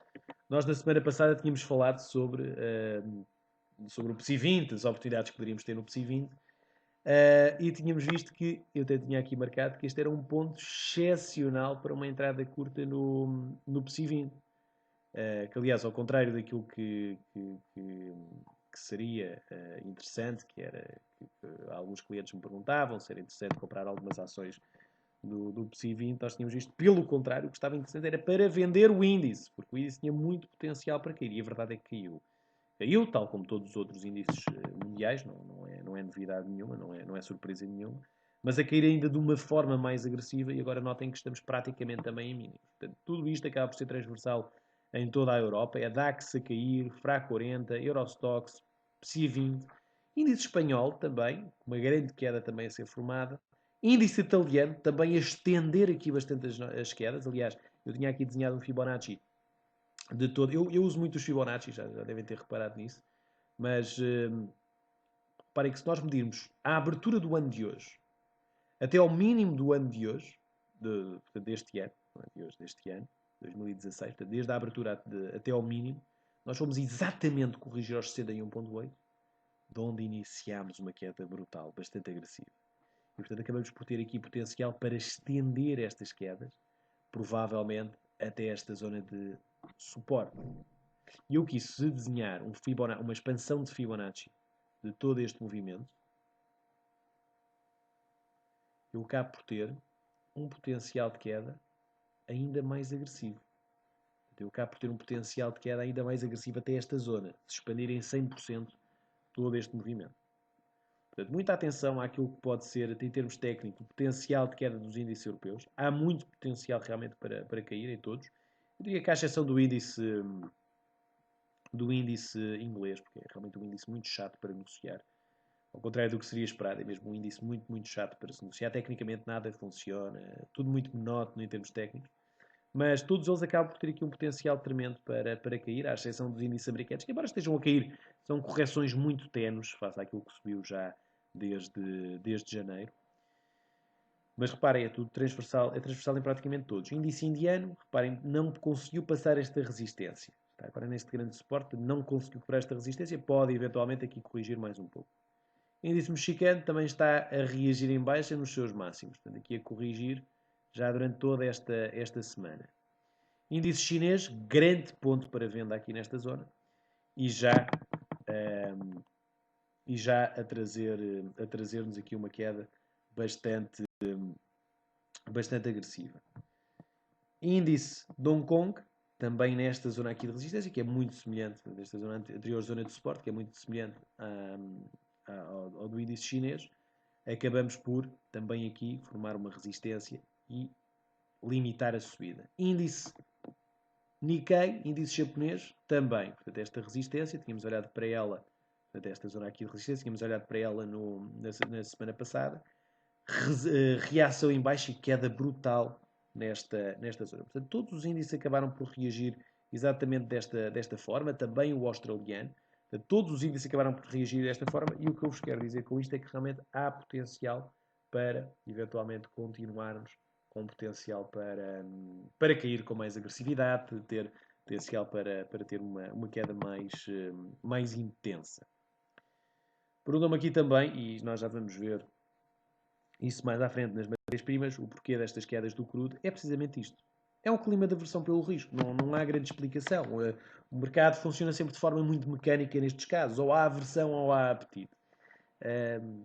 Speaker 1: Nós na semana passada tínhamos falado sobre o PSI 20, as oportunidades que poderíamos ter no PSI 20, e tínhamos visto que, eu até tinha aqui marcado, que este era um ponto excepcional para uma entrada curta no PSI 20. Que aliás, ao contrário daquilo que seria interessante, que era que alguns clientes me perguntavam se era interessante comprar algumas ações do PSI 20, nós tínhamos visto, pelo contrário, o que estava interessante era para vender o índice, porque o índice tinha muito potencial para cair, e a verdade é que caiu. Caiu, tal como todos os outros índices mundiais, não é novidade nenhuma, não é surpresa nenhuma, mas a cair ainda de uma forma mais agressiva, e agora notem que estamos praticamente também em mínimos. Portanto, tudo isto acaba por ser transversal em toda a Europa. É DAX a cair, FRA 40, Eurostoxx, PSI 20, índice espanhol também, uma grande queda também a ser formada, índice italiano também a estender aqui bastante as quedas. Aliás, eu tinha aqui desenhado um Fibonacci de todo. Eu uso muito os Fibonacci, já devem ter reparado nisso, mas reparem que se nós medirmos a abertura do ano de hoje até ao mínimo do ano de hoje, deste ano, não é de hoje, deste ano, 2016, portanto, desde a abertura até ao mínimo, nós fomos exatamente corrigir aos 61.8, de onde iniciámos uma queda brutal, bastante agressiva. E, portanto, acabamos por ter aqui potencial para estender estas quedas, provavelmente até esta zona de suporte. E eu quis desenhar uma expansão de Fibonacci de todo este movimento. Eu acabo por ter um potencial de queda ainda mais agressivo. Eu acabo por ter um potencial de queda ainda mais agressivo até esta zona, se expandir em 100% todo este movimento. Portanto, muita atenção àquilo que pode ser, em termos técnicos, o potencial de queda dos índices europeus. Há muito potencial realmente para cair em todos. Eu diria que à exceção do índice inglês, porque é realmente um índice muito chato para negociar. Ao contrário do que seria esperado, é mesmo um índice muito, muito chato para se negociar. Tecnicamente nada funciona, tudo muito monótono em termos técnicos. Mas todos eles acabam por ter aqui um potencial tremendo para cair, à exceção dos índices americanos, que embora estejam a cair, são correções muito tenues face àquilo que subiu já desde janeiro. Mas reparem, é tudo transversal, é transversal em praticamente todos. O índice indiano, reparem, não conseguiu passar esta resistência. Está agora neste grande suporte, não conseguiu quebrar esta resistência, pode eventualmente aqui corrigir mais um pouco. O índice mexicano também está a reagir em baixa nos seus máximos, portanto aqui a corrigir já durante toda esta semana. Índice chinês, grande ponto para venda aqui nesta zona e já a trazer-nos aqui uma queda bastante agressiva. Índice de Hong Kong, também nesta zona aqui de resistência, que é muito semelhante, nesta zona anterior zona de suporte, que é muito semelhante ao do índice chinês, acabamos por também aqui formar uma resistência e limitar a subida. Índice Nikkei, índice japonês, também. Portanto, esta resistência, tínhamos olhado para ela, portanto, esta zona aqui de resistência, tínhamos olhado para ela na semana passada. Reação em baixo e queda brutal nesta zona. Portanto, todos os índices acabaram por reagir exatamente desta forma, também o australiano. Portanto, todos os índices acabaram por reagir desta forma e o que eu vos quero dizer com isto é que realmente há potencial para, eventualmente, continuarmos com potencial para cair com mais agressividade, ter potencial para ter uma queda mais intensa. Perguntam-me aqui também, e nós já vamos ver isso mais à frente nas matérias-primas, o porquê destas quedas do crudo, é precisamente isto. É um clima de aversão pelo risco, não há grande explicação. O mercado funciona sempre de forma muito mecânica nestes casos, ou há aversão ou há apetite.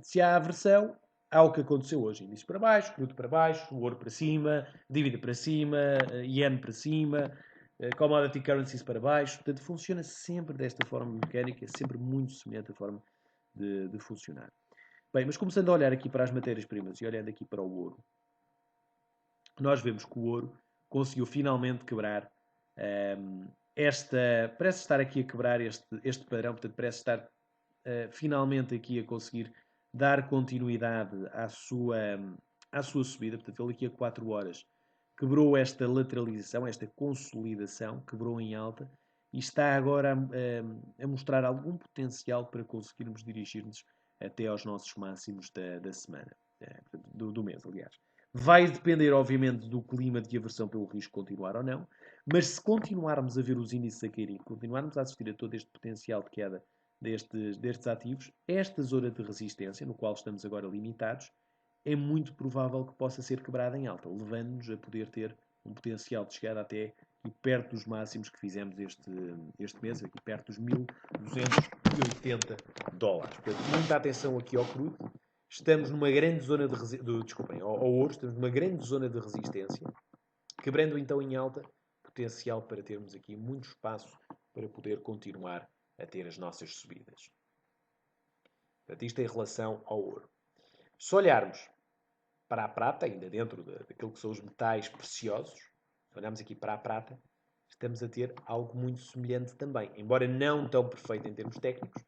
Speaker 1: Se há aversão, há o que aconteceu hoje. Índice para baixo, crudo para baixo, o ouro para cima, dívida para cima, yen para cima, commodity currencies para baixo. Portanto, funciona sempre desta forma mecânica, sempre muito semelhante à forma de funcionar. Bem, mas começando a olhar aqui para as matérias-primas e olhando aqui para o ouro, nós vemos que o ouro conseguiu finalmente quebrar parece estar aqui a quebrar este padrão, portanto parece estar finalmente aqui a conseguir dar continuidade à sua subida, portanto ele aqui a 4 horas quebrou esta lateralização, esta consolidação, quebrou em alta e está agora a mostrar algum potencial para conseguirmos dirigir-nos até aos nossos máximos da semana, do mês, aliás. Vai depender, obviamente, do clima de aversão pelo risco continuar ou não, mas se continuarmos a ver os índices a cair e continuarmos a assistir a todo este potencial de queda destes ativos, esta zona de resistência, no qual estamos agora limitados, é muito provável que possa ser quebrada em alta, levando-nos a poder ter um potencial de chegada até aqui perto dos máximos que fizemos este mês, aqui perto dos 1.280 dólares. Portanto, muita atenção aqui ao crudo. Estamos numa grande zona ao ouro, estamos numa grande zona de resistência, quebrando então em alta, potencial para termos aqui muito espaço para poder continuar a ter as nossas subidas. Portanto, isto em relação ao ouro. Se olharmos para a prata, ainda dentro daquilo que são os metais preciosos, se olharmos aqui para a prata, estamos a ter algo muito semelhante também. Embora não tão perfeito em termos técnicos,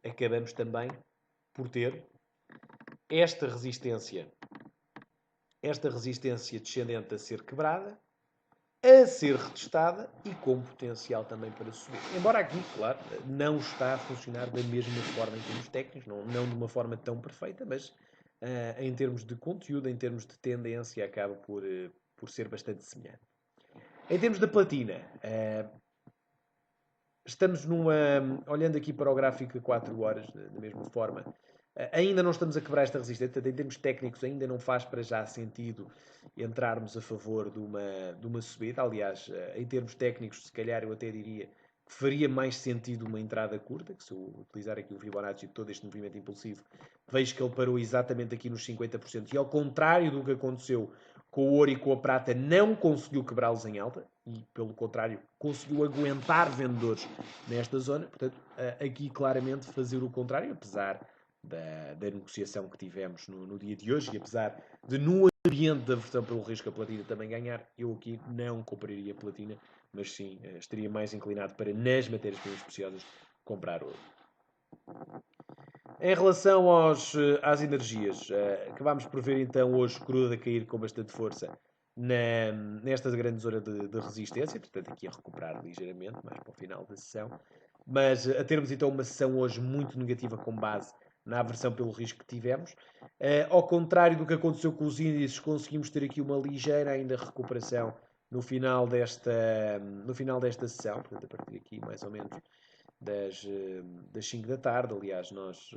Speaker 1: acabamos também por ter esta resistência descendente a ser quebrada, a ser retestada e com potencial também para subir. Embora aqui, claro, não está a funcionar da mesma forma em termos técnicos, não de uma forma tão perfeita, mas em termos de conteúdo, em termos de tendência, acaba por ser bastante semelhante. Em termos da platina, estamos olhando aqui para o gráfico a 4 horas, da mesma forma, Ainda não estamos a quebrar esta resistência, portanto, em termos técnicos ainda não faz para já sentido entrarmos a favor de uma subida. Aliás, em termos técnicos, se calhar eu até diria que faria mais sentido uma entrada curta, que se eu utilizar aqui o Fibonacci de todo este movimento impulsivo, vejo que ele parou exatamente aqui nos 50%, e ao contrário do que aconteceu com o ouro e com a prata, não conseguiu quebrá-los em alta, e pelo contrário, conseguiu aguentar vendedores nesta zona. Portanto, aqui claramente fazer o contrário, apesar da negociação que tivemos no dia de hoje, e apesar de no ambiente da aversão pelo risco a platina também ganhar, eu aqui não compraria platina, mas sim estaria mais inclinado para, nas matérias-primas preciosas, comprar ouro. Em relação às energias, acabámos por ver então hoje crudo a cair com bastante força nesta grande zona de resistência, portanto aqui a recuperar ligeiramente, mais para o final da sessão, mas a termos então uma sessão hoje muito negativa com base na aversão pelo risco que tivemos. Ao contrário do que aconteceu com os índices, conseguimos ter aqui uma ligeira ainda recuperação no final desta sessão, portanto a partir aqui mais ou menos das 5 da tarde. Aliás, nós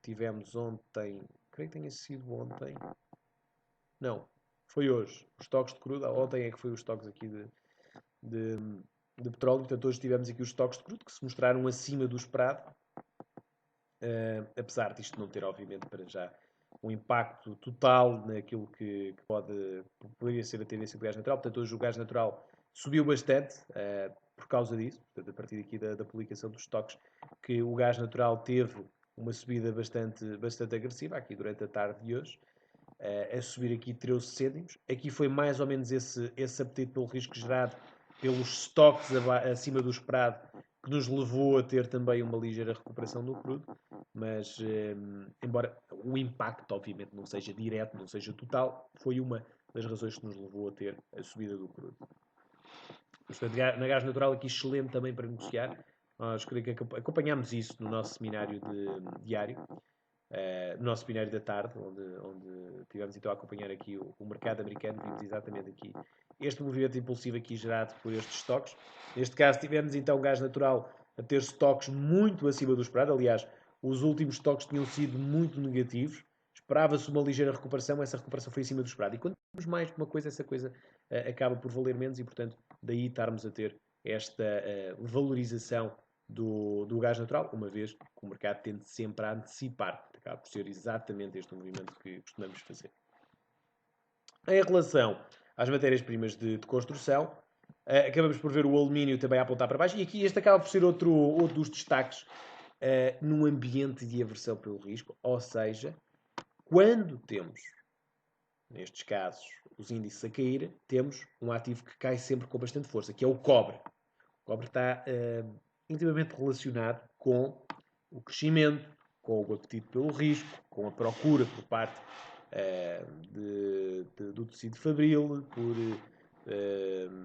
Speaker 1: tivemos ontem, creio que tenha sido ontem, não, foi hoje, os estoques de crudo. Ontem é que foi os estoques aqui de, de petróleo. Portanto, hoje tivemos aqui os estoques de crudo que se mostraram acima do esperado, apesar disto não ter, obviamente, para já um impacto total naquilo que poderia ser a tendência do gás natural. Portanto, hoje o gás natural subiu bastante por causa disso. Portanto, a partir aqui da publicação dos estoques, que o gás natural teve uma subida bastante agressiva aqui durante a tarde de hoje, a subir aqui 13 cêntimos. Aqui foi mais ou menos esse apetite pelo risco gerado pelos estoques acima do esperado, que nos levou a ter também uma ligeira recuperação do crudo, mas embora o impacto obviamente não seja direto, não seja total, foi uma das razões que nos levou a ter a subida do crudo. Portanto, na gás natural aqui excelente também para negociar. Nós creio que acompanhámos isso no nosso seminário diário, no nosso seminário da tarde, onde tivemos então a acompanhar aqui o mercado americano. Vimos exatamente aqui este movimento impulsivo aqui gerado por estes estoques. Neste caso tivemos então gás natural a ter estoques muito acima do esperado. Aliás, os últimos estoques tinham sido muito negativos. Esperava-se uma ligeira recuperação, essa recuperação foi acima do esperado. E quando temos mais de uma coisa, essa coisa acaba por valer menos, e portanto daí estarmos a ter esta valorização do gás natural, uma vez que o mercado tende sempre a antecipar. Acaba por ser exatamente este o movimento que costumamos fazer. Em relação às matérias-primas de construção, acabamos por ver o alumínio também a apontar para baixo, e aqui este acaba por ser outro dos destaques num ambiente de aversão pelo risco, ou seja, quando temos, nestes casos, os índices a cair, temos um ativo que cai sempre com bastante força, que é o cobre. O cobre está intimamente relacionado com o crescimento, com o apetite pelo risco, com a procura por parte do tecido fabril,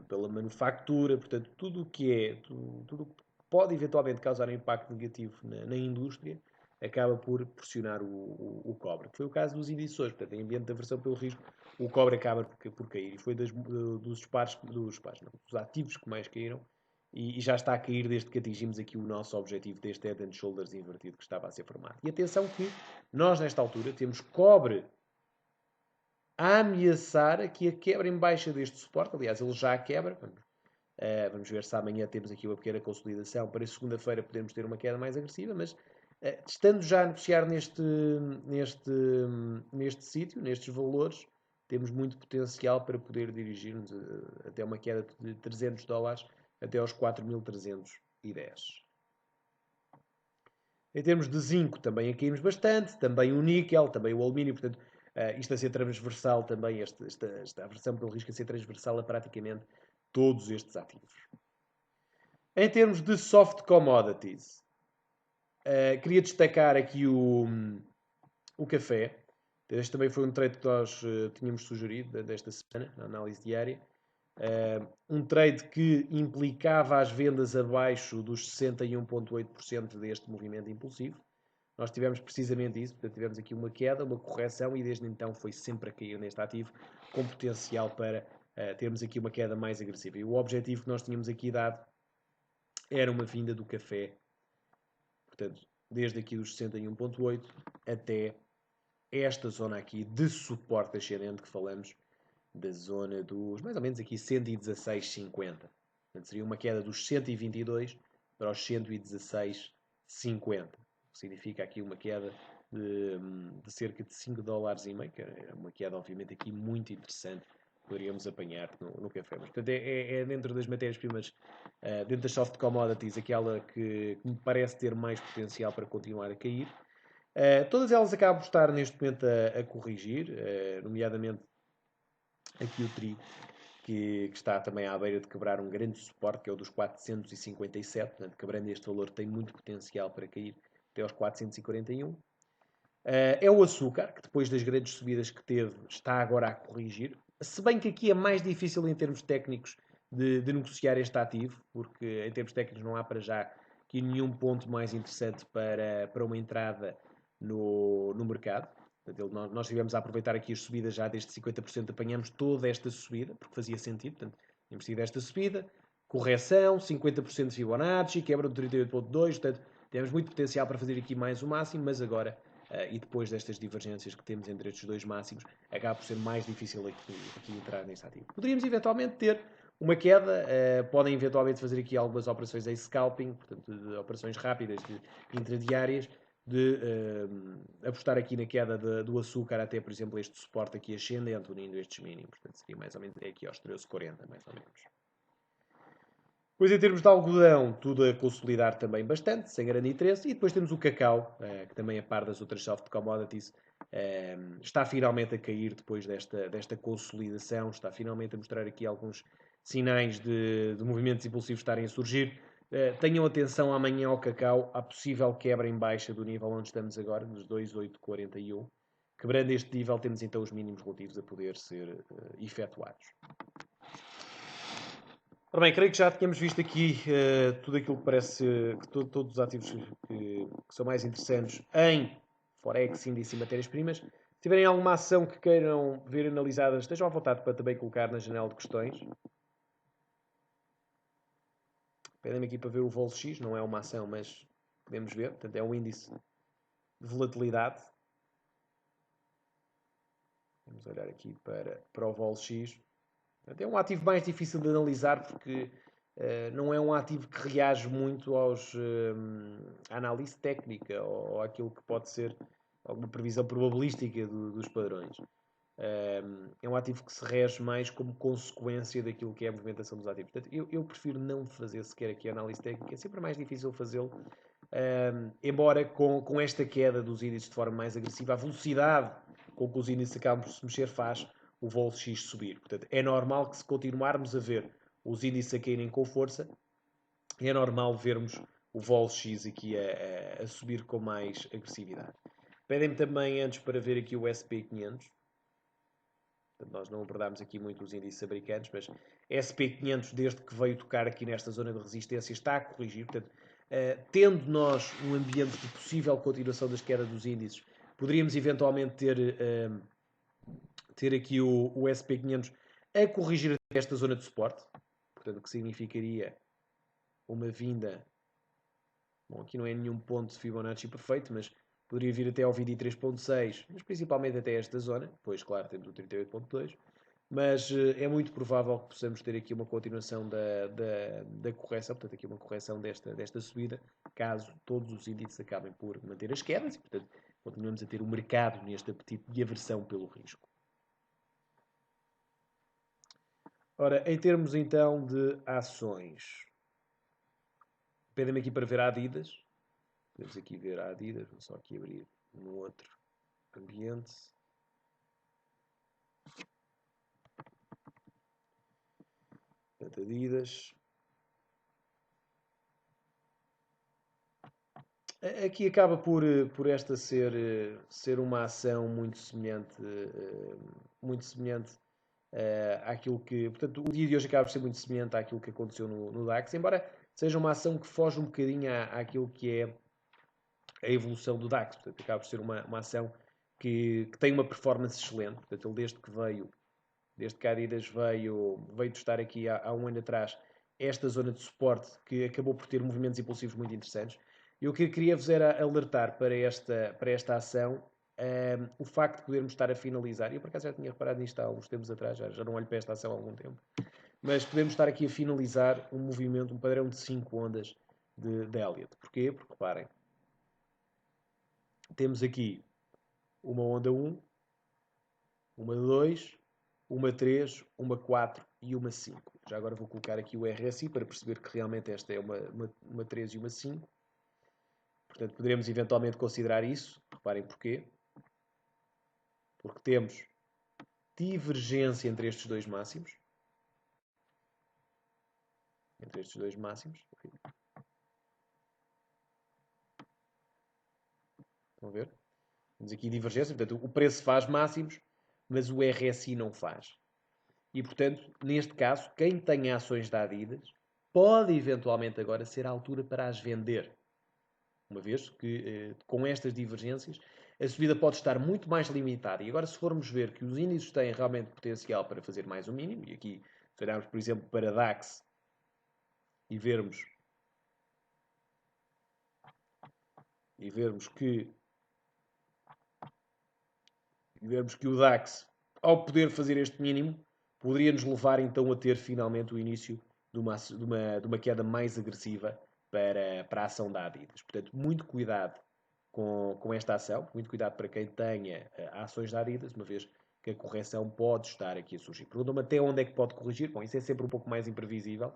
Speaker 1: pela manufatura. Portanto, tudo o que tudo que pode eventualmente causar um impacto negativo na indústria acaba por pressionar o cobre. Foi o caso dos índices hoje. Portanto, em ambiente de aversão pelo risco, o cobre acaba por cair. E foi dos ativos que mais caíram, e já está a cair desde que atingimos aqui o nosso objetivo deste Head and Shoulders invertido que estava a ser formado. E atenção que nós, nesta altura, temos cobre a ameaçar aqui a quebra em baixa deste suporte. Aliás, ele já quebra. Vamos ver se amanhã temos aqui uma pequena consolidação. Para segunda-feira podemos ter uma queda mais agressiva, mas estando já a negociar neste sítio, nestes valores, temos muito potencial para poder dirigir-nos até uma queda de $300 até aos 4.310. Em termos de zinco, também caímos bastante, também o níquel, também o alumínio. Portanto, isto a ser transversal também, esta aversão pelo risco a ser transversal a praticamente todos estes ativos. Em termos de soft commodities, queria destacar aqui o café. Este também foi um trade que nós tínhamos sugerido desta semana, na análise diária. Um trade que implicava as vendas abaixo dos 61,8% deste movimento impulsivo. Nós tivemos precisamente isso, portanto tivemos aqui uma queda, uma correção, e desde então foi sempre a cair neste ativo, com potencial para termos aqui uma queda mais agressiva. E o objetivo que nós tínhamos aqui dado era uma vinda do café, portanto, desde aqui dos 61.8 até esta zona aqui de suporte ascendente que falamos, da zona dos mais ou menos aqui 116,50. Portanto, seria uma queda dos 122 para os 116,50. Significa aqui uma queda de cerca de 5 dólares e meio, que é uma queda obviamente aqui muito interessante, poderíamos apanhar no café. Mas, portanto, é dentro das matérias-primas, dentro das soft commodities, aquela que me parece ter mais potencial para continuar a cair. Todas elas acabam por estar neste momento a corrigir, nomeadamente aqui o trigo, que está também à beira de quebrar um grande suporte, que é o dos 457, portanto, quebrando este valor tem muito potencial para cair até aos 441. É o açúcar, que depois das grandes subidas que teve, está agora a corrigir. Se bem que aqui é mais difícil em termos técnicos de negociar este ativo, porque em termos técnicos não há para já aqui nenhum ponto mais interessante para uma entrada no mercado. Portanto, nós estivemos a aproveitar aqui as subidas já desde 50%, apanhamos toda esta subida, porque fazia sentido. Portanto, tínhamos tido esta subida, correção, 50% de Fibonacci, quebra do 38.2, portanto, temos muito potencial para fazer aqui mais o máximo, mas agora e depois destas divergências que temos entre estes dois máximos, acaba por ser mais difícil aqui entrar nesse ativo. Poderíamos eventualmente ter uma queda, podem eventualmente fazer aqui algumas operações em scalping, portanto, de operações rápidas, de intradiárias, de apostar aqui na queda do açúcar até, por exemplo, este suporte aqui ascendente, unindo estes mínimos. Portanto, seria mais ou menos aqui aos 13,40, mais ou menos. Depois, em termos de algodão, tudo a consolidar também bastante, sem grande interesse. E depois temos o cacau, que também, a par das outras soft commodities, está finalmente a cair depois desta consolidação. Está finalmente a mostrar aqui alguns sinais de movimentos impulsivos estarem a surgir. Tenham atenção amanhã ao cacau, à possível quebra em baixa do nível onde estamos agora, nos 2,841. Quebrando este nível, temos então os mínimos relativos a poder ser efetuados. Ora bem, creio que já tínhamos visto aqui tudo aquilo que parece que todos os ativos que são mais interessantes em Forex, índice e matérias-primas. Se tiverem alguma ação que queiram ver analisada, estejam à vontade para também colocar na janela de questões. Pedem-me aqui para ver o vol X, não é uma ação, mas podemos ver. Portanto, é um índice de volatilidade. Vamos olhar aqui para o vol X. É um ativo mais difícil de analisar porque não é um ativo que reage muito à análise técnica ou àquilo que pode ser alguma previsão probabilística dos padrões. É um ativo que se rege mais como consequência daquilo que é a movimentação dos ativos. Portanto, eu prefiro não fazer sequer aqui a análise técnica, é sempre mais difícil fazê-lo. Embora com esta queda dos índices de forma mais agressiva, a velocidade com que os índices acabam por se mexer faz o vol X subir. Portanto, é normal que se continuarmos a ver os índices a caírem com força, é normal vermos o vol X aqui a subir com mais agressividade. Pedem-me também antes para ver aqui o SP500. Portanto, nós não abordámos aqui muito os índices americanos, mas SP500, desde que veio tocar aqui nesta zona de resistência, está a corrigir. Portanto, tendo nós um ambiente de possível continuação das quedas dos índices, poderíamos eventualmente ter aqui o SP500 a corrigir esta zona de suporte, portanto, o que significaria uma vinda. Bom, aqui não é nenhum ponto de Fibonacci perfeito, mas poderia vir até ao 23.6, mas principalmente até esta zona. Depois, claro, temos o 38.2. Mas é muito provável que possamos ter aqui uma continuação da correção, portanto, aqui uma correção desta subida, caso todos os índices acabem por manter as quedas e, portanto, continuamos a ter o mercado neste apetite de aversão pelo risco. Ora, em termos então de ações, pedem-me aqui para ver a Adidas. Podemos aqui ver a Adidas, vou só aqui abrir no outro ambiente. Portanto, Adidas. Aqui acaba por esta ser uma ação muito semelhante àquilo que. Portanto, o dia de hoje acaba por ser muito semelhante àquilo que aconteceu no DAX, embora seja uma ação que foge um bocadinho àquilo que é a evolução do DAX. Portanto, acaba por ser uma ação que tem uma performance excelente. Portanto, ele desde que a Adidas veio testar aqui há um ano atrás esta zona de suporte que acabou por ter movimentos impulsivos muito interessantes. Eu que queria-vos era alertar para esta ação, o facto de podermos estar a finalizar, eu por acaso já tinha reparado nisto há alguns tempos atrás, já não olho para esta ação há algum tempo, mas podemos estar aqui a finalizar um movimento, um padrão de 5 ondas de Elliott. Porquê? Porque reparem, temos aqui uma onda 1, uma 2, uma 3, uma 4 e uma 5. Já agora vou colocar aqui o RSI para perceber que realmente esta é uma 3 e uma 5. Portanto, poderemos eventualmente considerar isso. Reparem porquê. Porque temos divergência entre estes dois máximos. Entre estes dois máximos. Estão a ver? Temos aqui divergência. Portanto, o preço faz máximos, mas o RSI não faz. E, portanto, neste caso, quem tem ações da Adidas pode eventualmente agora ser a altura para as vender. Uma vez que, com estas divergências, a subida pode estar muito mais limitada. E agora, se formos ver que os índices têm realmente potencial para fazer mais um mínimo, e aqui, se olharmos, por exemplo, para DAX e vermos que o DAX, ao poder fazer este mínimo, poderia nos levar então a ter finalmente o início de uma queda mais agressiva para a ação da Adidas. Portanto, muito cuidado com esta ação, muito cuidado para quem tenha ações da Adidas, uma vez que a correção pode estar aqui a surgir. Perguntam-me até onde é que pode corrigir. Bom, isso é sempre um pouco mais imprevisível.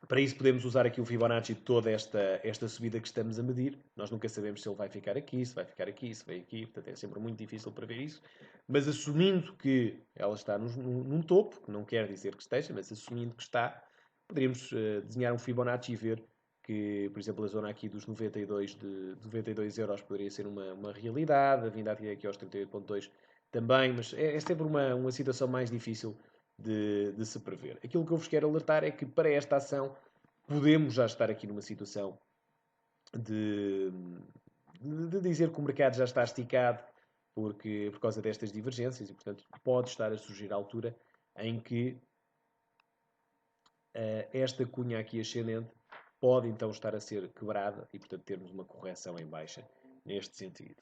Speaker 1: Para isso podemos usar aqui o Fibonacci de toda esta subida que estamos a medir. Nós nunca sabemos se ele vai ficar aqui, se vai ficar aqui, se vai aqui. Portanto, é sempre muito difícil prever isso. Mas assumindo que ela está num topo, que não quer dizer que esteja, mas assumindo que está, poderíamos desenhar um Fibonacci e ver que, por exemplo, a zona aqui dos 92 euros poderia ser uma realidade, a vinda aqui aos 38,2 também, mas é sempre uma situação mais difícil de se prever. Aquilo que eu vos quero alertar é que para esta ação podemos já estar aqui numa situação de, de dizer que o mercado já está esticado por causa destas divergências e, portanto, pode estar a surgir a altura em que esta cunha aqui ascendente pode então estar a ser quebrada e, portanto, termos uma correção em baixa neste sentido.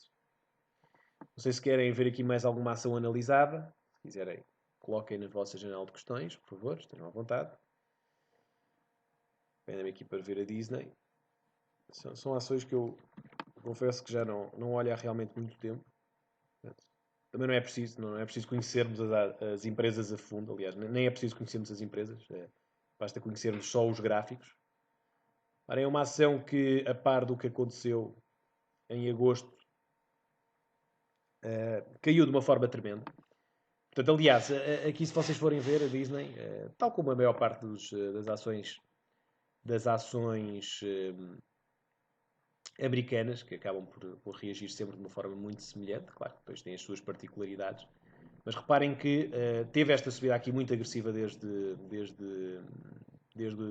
Speaker 1: Não sei se querem ver aqui mais alguma ação analisada. Se quiserem, coloquem na vossa janela de questões, por favor, estejam à vontade. Vendem-me aqui para ver a Disney. São ações que eu confesso que já não olho há realmente muito tempo. Também não é preciso conhecermos as empresas a fundo. Aliás, nem é preciso conhecermos as empresas. Basta conhecermos só os gráficos. Ora, é uma ação que, a par do que aconteceu em agosto, caiu de uma forma tremenda. Portanto, aliás, aqui se vocês forem ver a Disney, tal como a maior parte das ações americanas, que acabam por reagir sempre de uma forma muito semelhante, claro que depois têm as suas particularidades, mas reparem que teve esta subida aqui muito agressiva desde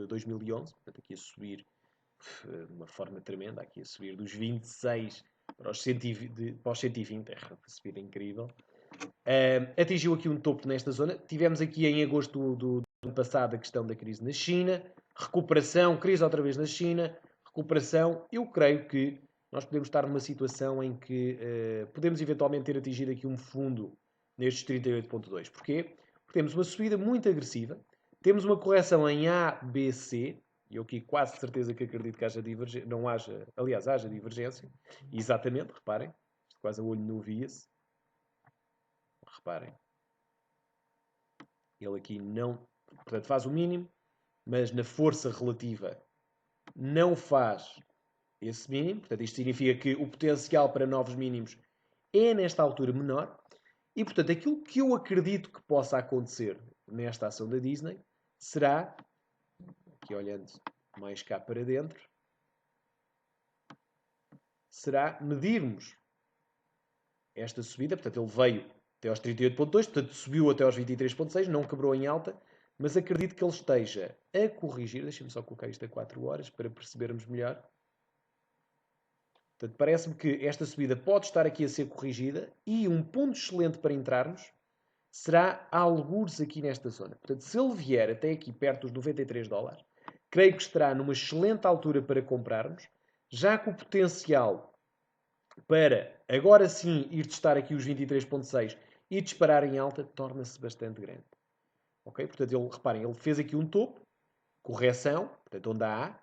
Speaker 1: 2011, portanto aqui a subir de uma forma tremenda, aqui a subir dos 26 para os 120, é uma subida incrível. Atingiu aqui um topo nesta zona. Tivemos aqui em agosto do ano passado a questão da crise na China, recuperação, crise outra vez na China, recuperação. Eu creio que nós podemos estar numa situação em que podemos eventualmente ter atingido aqui um fundo nestes 38,2. Porquê? Porque temos uma subida muito agressiva, temos uma correção em A, B, C, e eu aqui quase certeza que acredito que haja divergência, não haja, aliás, haja divergência, exatamente, reparem, quase a olho nu via-se. Reparem. Ele aqui não... Portanto, faz o mínimo, mas na força relativa não faz esse mínimo. Portanto, isto significa que o potencial para novos mínimos é nesta altura menor. E, portanto, aquilo que eu acredito que possa acontecer nesta ação da Disney será, aqui olhando mais cá para dentro, será medirmos esta subida. Portanto, ele veio até aos 38,2, portanto subiu até aos 23,6, não quebrou em alta, mas acredito que ele esteja a corrigir. Deixem-me só colocar isto a 4 horas para percebermos melhor. Portanto, parece-me que esta subida pode estar aqui a ser corrigida e um ponto excelente para entrarmos será algures aqui nesta zona. Portanto, se ele vier até aqui perto dos 93 dólares, creio que estará numa excelente altura para comprarmos, já que o potencial para agora sim ir testar aqui os 23.6 e disparar em alta torna-se bastante grande. Ok? Portanto, reparem, ele fez aqui um topo, correção, portanto, onda A,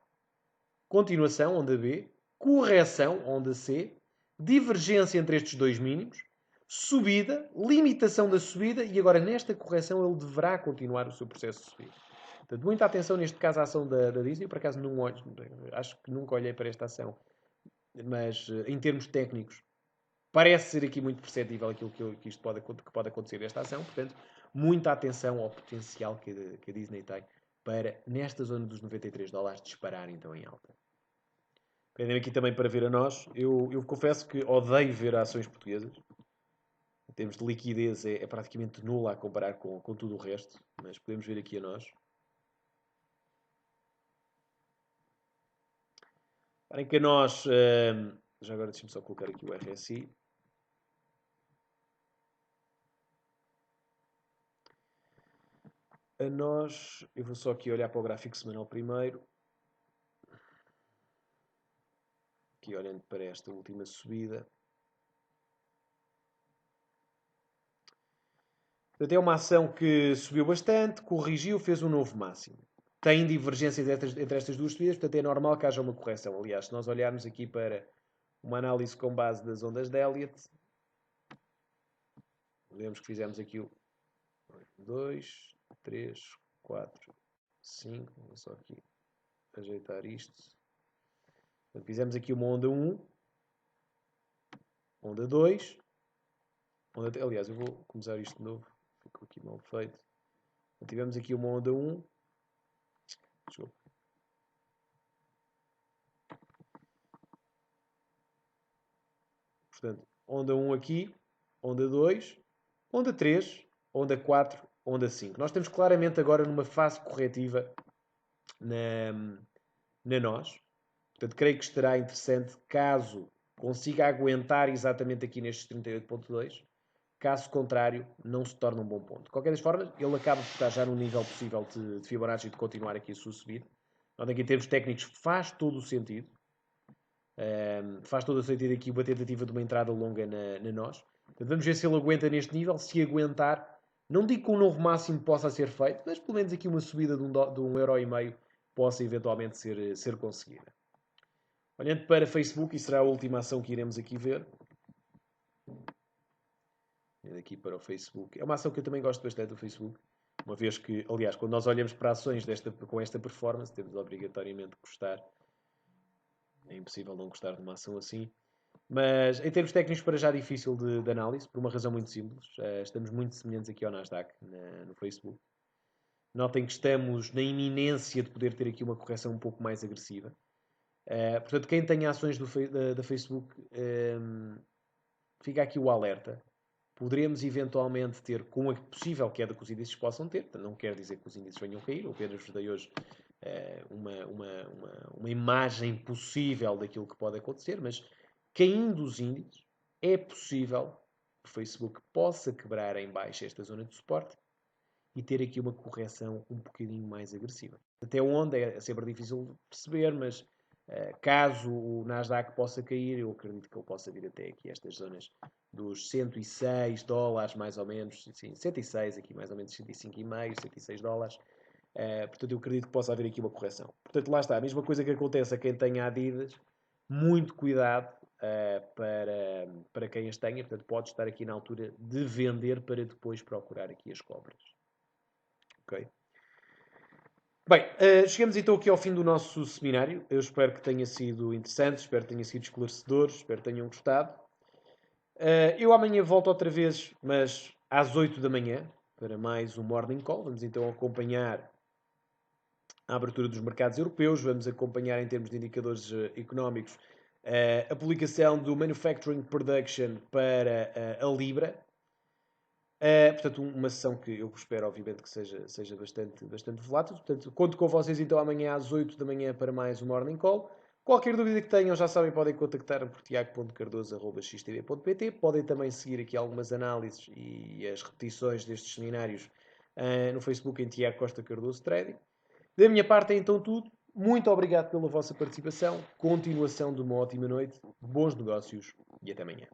Speaker 1: continuação, onda B, correção, onda C, divergência entre estes dois mínimos, subida, limitação da subida e agora nesta correção ele deverá continuar o seu processo de subida. Portanto, muita atenção neste caso à ação da Disney. Por acaso não olho, acho que nunca olhei para esta ação, mas em termos técnicos parece ser aqui muito perceptível aquilo que isto pode acontecer nesta ação. Portanto, muita atenção ao potencial que a Disney tem para, nesta zona dos 93 dólares, disparar então em alta. Prendem aqui também para ver a nós. Eu confesso que odeio ver ações portuguesas. Em termos de liquidez é praticamente nula a comparar com tudo o resto. Mas podemos ver aqui a nós. Reparem que a nós... já agora deixem-me só colocar aqui o RSI. A nós... Eu vou só aqui olhar para o gráfico semanal primeiro. Aqui olhando para esta última subida. Portanto, é uma ação que subiu bastante, corrigiu, fez um novo máximo. Tem divergências entre estas duas subidas, portanto é normal que haja uma correção. Aliás, se nós olharmos aqui para uma análise com base das ondas de Elliott, vemos que fizemos aqui o 2, 3, 4, 5. Vou só aqui ajeitar isto. Portanto, fizemos aqui uma onda 1, onda 2, onda 3. Aliás, eu vou começar isto de novo. Ficou aqui mal feito. Então, tivemos aqui uma onda 1. Desculpa. Portanto, onda 1 aqui, onda 2, onda 3, onda 4, onda 5. Nós estamos claramente agora numa fase corretiva na nós. Portanto, creio que estará interessante caso consiga aguentar exatamente aqui nestes 38.2. Caso contrário, não se torna um bom ponto. De qualquer das formas, ele acaba por estar já num nível possível de Fibonacci de continuar aqui a sua subida. Notem que em termos técnicos faz todo o sentido. Faz todo o sentido aqui uma tentativa de uma entrada longa na nós. Portanto, vamos ver se ele aguenta neste nível. Se aguentar, não digo que um novo máximo possa ser feito, mas pelo menos aqui uma subida de um euro e meio possa eventualmente ser conseguida. Olhando para Facebook, e será a última ação que iremos aqui ver. Olhando aqui para o Facebook. É uma ação que eu também gosto bastante do Facebook. Uma vez que, aliás, quando nós olhamos para ações com esta performance, temos obrigatoriamente que gostar. É impossível não gostar de uma ação assim. Mas em termos técnicos, para já difícil de análise, por uma razão muito simples. Estamos muito semelhantes aqui ao Nasdaq no Facebook. Notem que estamos na iminência de poder ter aqui uma correção um pouco mais agressiva. Portanto, quem tem ações da Facebook, fica aqui o alerta. Poderemos eventualmente ter, com a possível queda que os índices possam ter, não quer dizer que os índices venham a cair, eu apenas vos dei hoje uma imagem possível daquilo que pode acontecer, mas caindo os índices, é possível que o Facebook possa quebrar em baixo esta zona de suporte e ter aqui uma correção um bocadinho mais agressiva. Até onde é sempre difícil perceber, mas caso o Nasdaq possa cair, eu acredito que ele possa vir até aqui estas zonas dos 106 dólares, mais ou menos, sim, 106, aqui mais ou menos 105,5, 106 dólares. Portanto, eu acredito que possa haver aqui uma correção. Portanto, lá está, a mesma coisa que acontece a quem tem Adidas, muito cuidado para quem as tenha. Portanto, pode estar aqui na altura de vender para depois procurar aqui as compras. Ok? Bem, chegamos então aqui ao fim do nosso seminário. Eu espero que tenha sido interessante, espero que tenha sido esclarecedor, espero que tenham gostado. Eu amanhã volto outra vez, mas às 8 da manhã, para mais um Morning Call. Vamos então acompanhar a abertura dos mercados europeus, vamos acompanhar em termos de indicadores económicos a publicação do Manufacturing Production para a Libra. Portanto, uma sessão que eu espero, obviamente, que seja bastante volátil. Portanto, conto com vocês então amanhã às 8 da manhã para mais um Morning Call. Qualquer dúvida que tenham, já sabem, podem contactar-me por tiago.cardoso.xtv.pt. Podem também seguir aqui algumas análises e as repetições destes seminários no Facebook em Tiago Costa Cardoso Trading. Da minha parte é então tudo. Muito obrigado pela vossa participação, continuação de uma ótima noite, bons negócios e até amanhã.